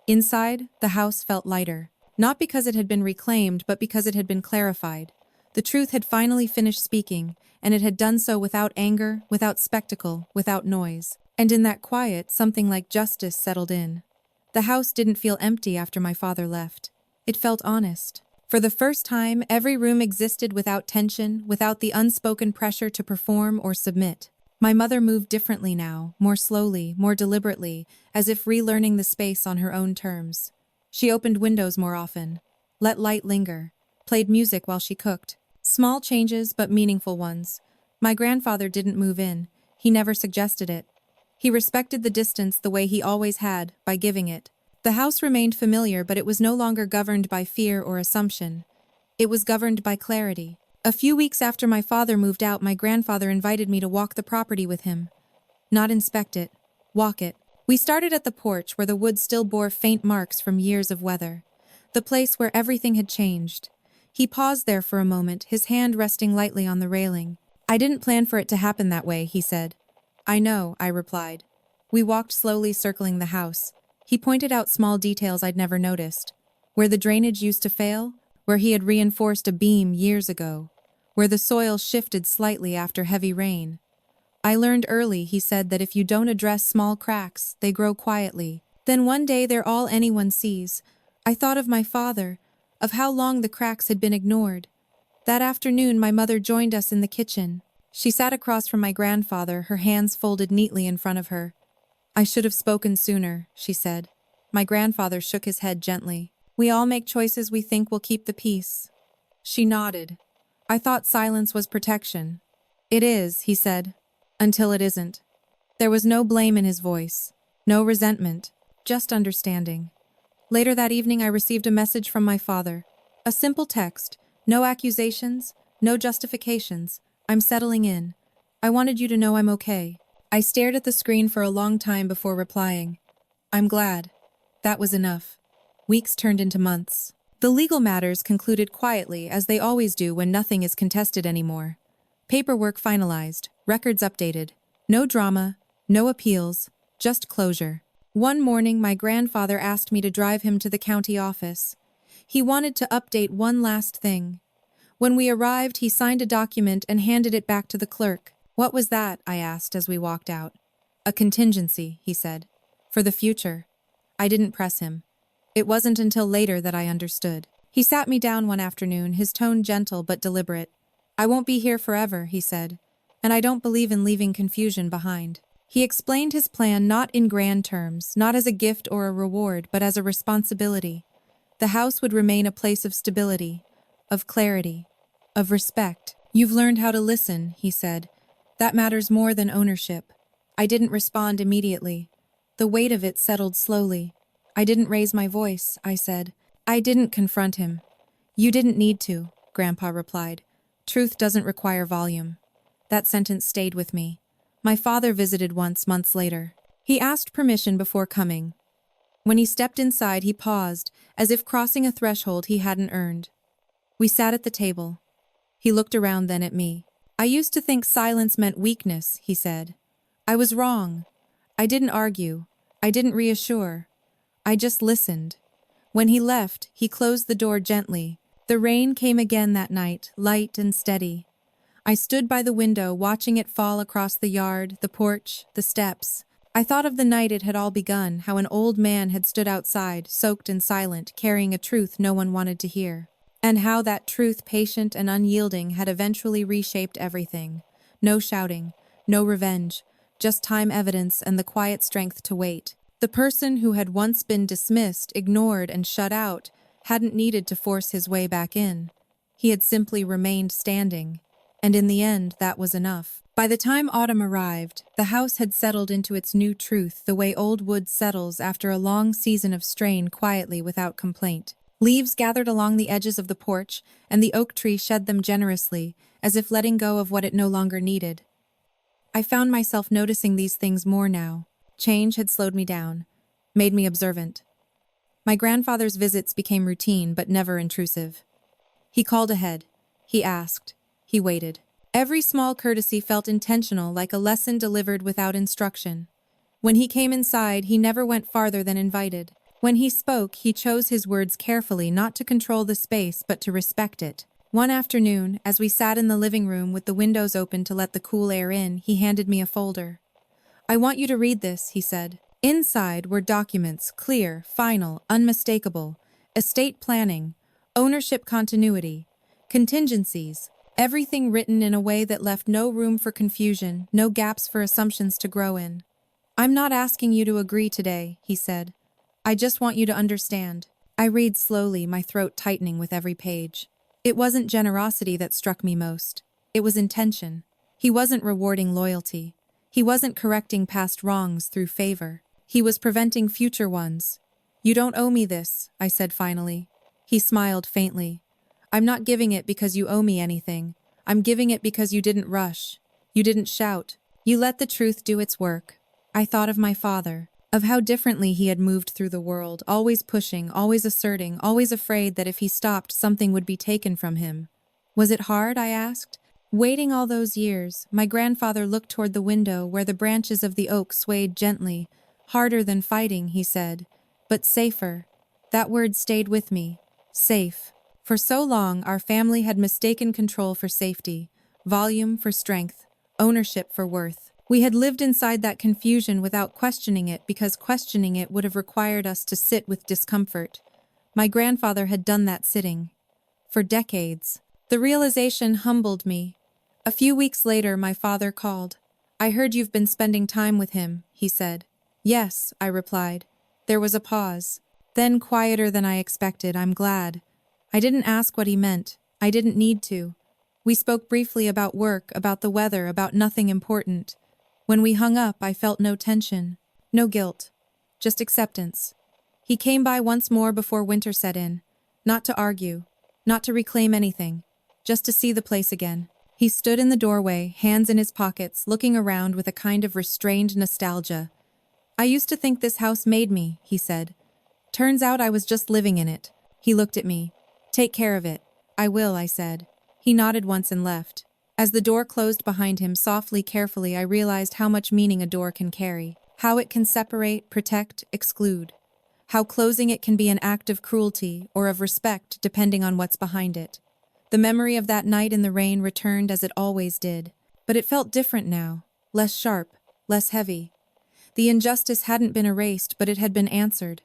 Inside, the house felt lighter. Not because it had been reclaimed, but because it had been clarified. The truth had finally finished speaking, and it had done so without anger, without spectacle, without noise. And in that quiet, something like justice settled in. The house didn't feel empty after my father left. It felt honest. For the first time, every room existed without tension, without the unspoken pressure to perform or submit. My mother moved differently now, more slowly, more deliberately, as if relearning the space on her own terms. She opened windows more often, let light linger, played music while she cooked. Small changes, but meaningful ones. My grandfather didn't move in. He never suggested it. He respected the distance the way he always had, by giving it. The house remained familiar, but it was no longer governed by fear or assumption. It was governed by clarity. A few weeks after my father moved out, my grandfather invited me to walk the property with him. Not inspect it, walk it. We started at the porch where the wood still bore faint marks from years of weather. The place where everything had changed. He paused there for a moment, his hand resting lightly on the railing. "I didn't plan for it to happen that way," he said. "I know," I replied. We walked slowly, circling the house. He pointed out small details I'd never noticed. Where the drainage used to fail, where he had reinforced a beam years ago, where the soil shifted slightly after heavy rain. "I learned early," he said, "that if you don't address small cracks, they grow quietly. Then one day they're all anyone sees." I thought of my father, of how long the cracks had been ignored. That afternoon, my mother joined us in the kitchen. She sat across from my grandfather, her hands folded neatly in front of her. "I should have spoken sooner," she said. My grandfather shook his head gently. "We all make choices we think will keep the peace." She nodded. "I thought silence was protection." "It is," he said, "until it isn't." There was no blame in his voice, no resentment, just understanding. Later that evening, I received a message from my father. A simple text, no accusations, no justifications. "I'm settling in. I wanted you to know I'm okay." I stared at the screen for a long time before replying. "I'm glad." That was enough. Weeks turned into months. The legal matters concluded quietly, as they always do when nothing is contested anymore. Paperwork finalized, records updated. No drama, no appeals, just closure. One morning, my grandfather asked me to drive him to the county office. He wanted to update one last thing. When we arrived, he signed a document and handed it back to the clerk. "What was that?" I asked as we walked out. "A contingency," he said. "For the future." I didn't press him. It wasn't until later that I understood. He sat me down one afternoon, his tone gentle but deliberate. "I won't be here forever," he said, "and I don't believe in leaving confusion behind." He explained his plan not in grand terms, not as a gift or a reward, but as a responsibility. The house would remain a place of stability, of clarity, of respect. "You've learned how to listen," he said. "That matters more than ownership." I didn't respond immediately. The weight of it settled slowly. "I didn't raise my voice," I said. I didn't confront him. "You didn't need to," Grandpa replied. "Truth doesn't require volume." That sentence stayed with me. My father visited once, months later. He asked permission before coming. When he stepped inside, he paused, as if crossing a threshold he hadn't earned. We sat at the table. He looked around, then at me. "I used to think silence meant weakness," he said. "I was wrong. I didn't argue. I didn't reassure. I just listened." When he left, he closed the door gently. The rain came again that night, light and steady. I stood by the window, watching it fall across the yard, the porch, the steps. I thought of the night it had all begun, how an old man had stood outside, soaked and silent, carrying a truth no one wanted to hear. And how that truth, patient and unyielding, had eventually reshaped everything. No shouting, no revenge, just time, evidence, and the quiet strength to wait. The person who had once been dismissed, ignored, and shut out hadn't needed to force his way back in. He had simply remained standing. And in the end, that was enough. By the time autumn arrived, the house had settled into its new truth, the way old wood settles after a long season of strain, quietly, without complaint. Leaves gathered along the edges of the porch, and the oak tree shed them generously, as if letting go of what it no longer needed. I found myself noticing these things more now. Change had slowed me down, made me observant. My grandfather's visits became routine, but never intrusive. He called ahead. He asked, He waited. Every small courtesy felt intentional, like a lesson delivered without instruction. When he came inside, he never went farther than invited. When he spoke, he chose his words carefully, not to control the space, but to respect it. One afternoon, as we sat in the living room with the windows open to let the cool air in, he handed me a folder. "I want you to read this," he said. Inside were documents, clear, final, unmistakable, estate planning, ownership continuity, contingencies, everything written in a way that left no room for confusion, no gaps for assumptions to grow in. "I'm not asking you to agree today," he said. "I just want you to understand." I read slowly, my throat tightening with every page. It wasn't generosity that struck me most. It was intention. He wasn't rewarding loyalty. He wasn't correcting past wrongs through favor. He was preventing future ones. "You don't owe me this," I said finally. He smiled faintly. "I'm not giving it because you owe me anything. I'm giving it because you didn't rush. You didn't shout. You let the truth do its work." I thought of my father, of how differently he had moved through the world, always pushing, always asserting, always afraid that if he stopped, something would be taken from him. "Was it hard?" I asked. Waiting all those years, my grandfather looked toward the window where the branches of the oak swayed gently. "Harder than fighting," he said, "but safer." That word stayed with me. Safe. For so long, our family had mistaken control for safety, volume for strength, ownership for worth. We had lived inside that confusion without questioning it, because questioning it would have required us to sit with discomfort. My grandfather had done that sitting. For decades. The realization humbled me. A few weeks later, my father called. "I heard you've been spending time with him," he said. "Yes," I replied. There was a pause. Then, quieter than I expected, "I'm glad." I didn't ask what he meant. I didn't need to. We spoke briefly about work, about the weather, about nothing important. When we hung up, I felt no tension, no guilt, just acceptance. He came by once more before winter set in, not to argue, not to reclaim anything, just to see the place again. He stood in the doorway, hands in his pockets, looking around with a kind of restrained nostalgia. "I used to think this house made me," he said. "Turns out I was just living in it." He looked at me. "Take care of it." "I will," I said. He nodded once and left. As the door closed behind him, softly, carefully, I realized how much meaning a door can carry. How it can separate, protect, exclude. How closing it can be an act of cruelty or of respect, depending on what's behind it. The memory of that night in the rain returned as it always did. But it felt different now. Less sharp, less heavy. The injustice hadn't been erased, but it had been answered.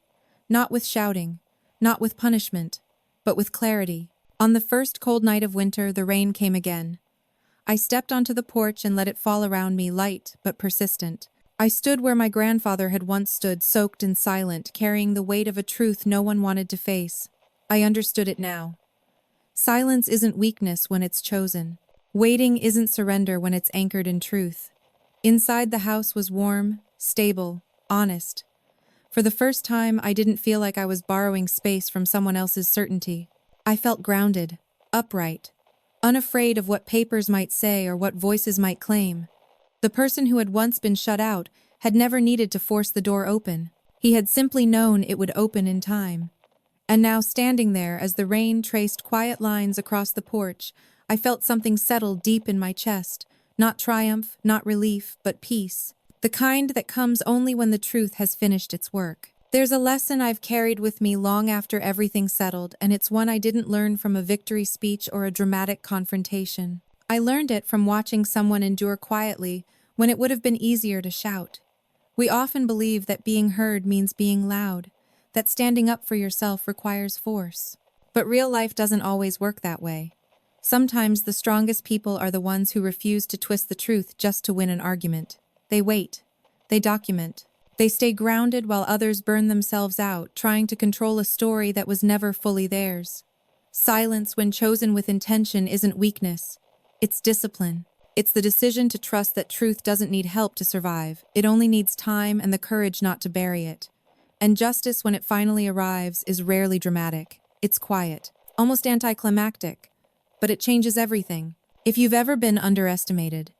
Not with shouting, not with punishment, but with clarity. On the first cold night of winter, the rain came again. I stepped onto the porch and let it fall around me, light but persistent. I stood where my grandfather had once stood, soaked and silent, carrying the weight of a truth no one wanted to face. I understood it now. Silence isn't weakness when it's chosen. Waiting isn't surrender when it's anchored in truth. Inside the house was warm, stable, honest. For the first time, I didn't feel like I was borrowing space from someone else's certainty. I felt grounded, upright, unafraid of what papers might say or what voices might claim. The person who had once been shut out had never needed to force the door open. He had simply known it would open in time. And now, standing there as the rain traced quiet lines across the porch, I felt something settle deep in my chest. Not triumph, not relief, but peace. The kind that comes only when the truth has finished its work. There's a lesson I've carried with me long after everything settled, and it's one I didn't learn from a victory speech or a dramatic confrontation. I learned it from watching someone endure quietly when it would have been easier to shout. We often believe that being heard means being loud, that standing up for yourself requires force. But real life doesn't always work that way. Sometimes the strongest people are the ones who refuse to twist the truth just to win an argument. They wait. They document. They stay grounded while others burn themselves out, trying to control a story that was never fully theirs. Silence, when chosen with intention, isn't weakness. It's discipline. It's the decision to trust that truth doesn't need help to survive. It only needs time and the courage not to bury it. And justice, when it finally arrives, is rarely dramatic. It's quiet, almost anticlimactic. But it changes everything. If you've ever been underestimated,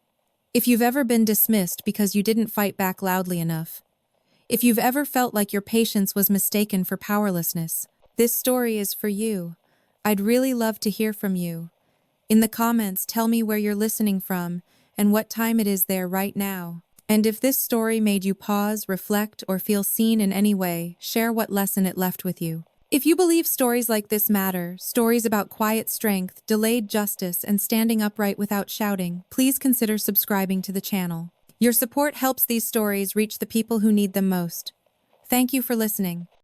if you've ever been dismissed because you didn't fight back loudly enough, if you've ever felt like your patience was mistaken for powerlessness, this story is for you. I'd really love to hear from you. In the comments, tell me where you're listening from and what time it is there right now. And if this story made you pause, reflect, or feel seen in any way, share what lesson it left with you. If you believe stories like this matter, stories about quiet strength, delayed justice, and standing upright without shouting, please consider subscribing to the channel. Your support helps these stories reach the people who need them most. Thank you for listening.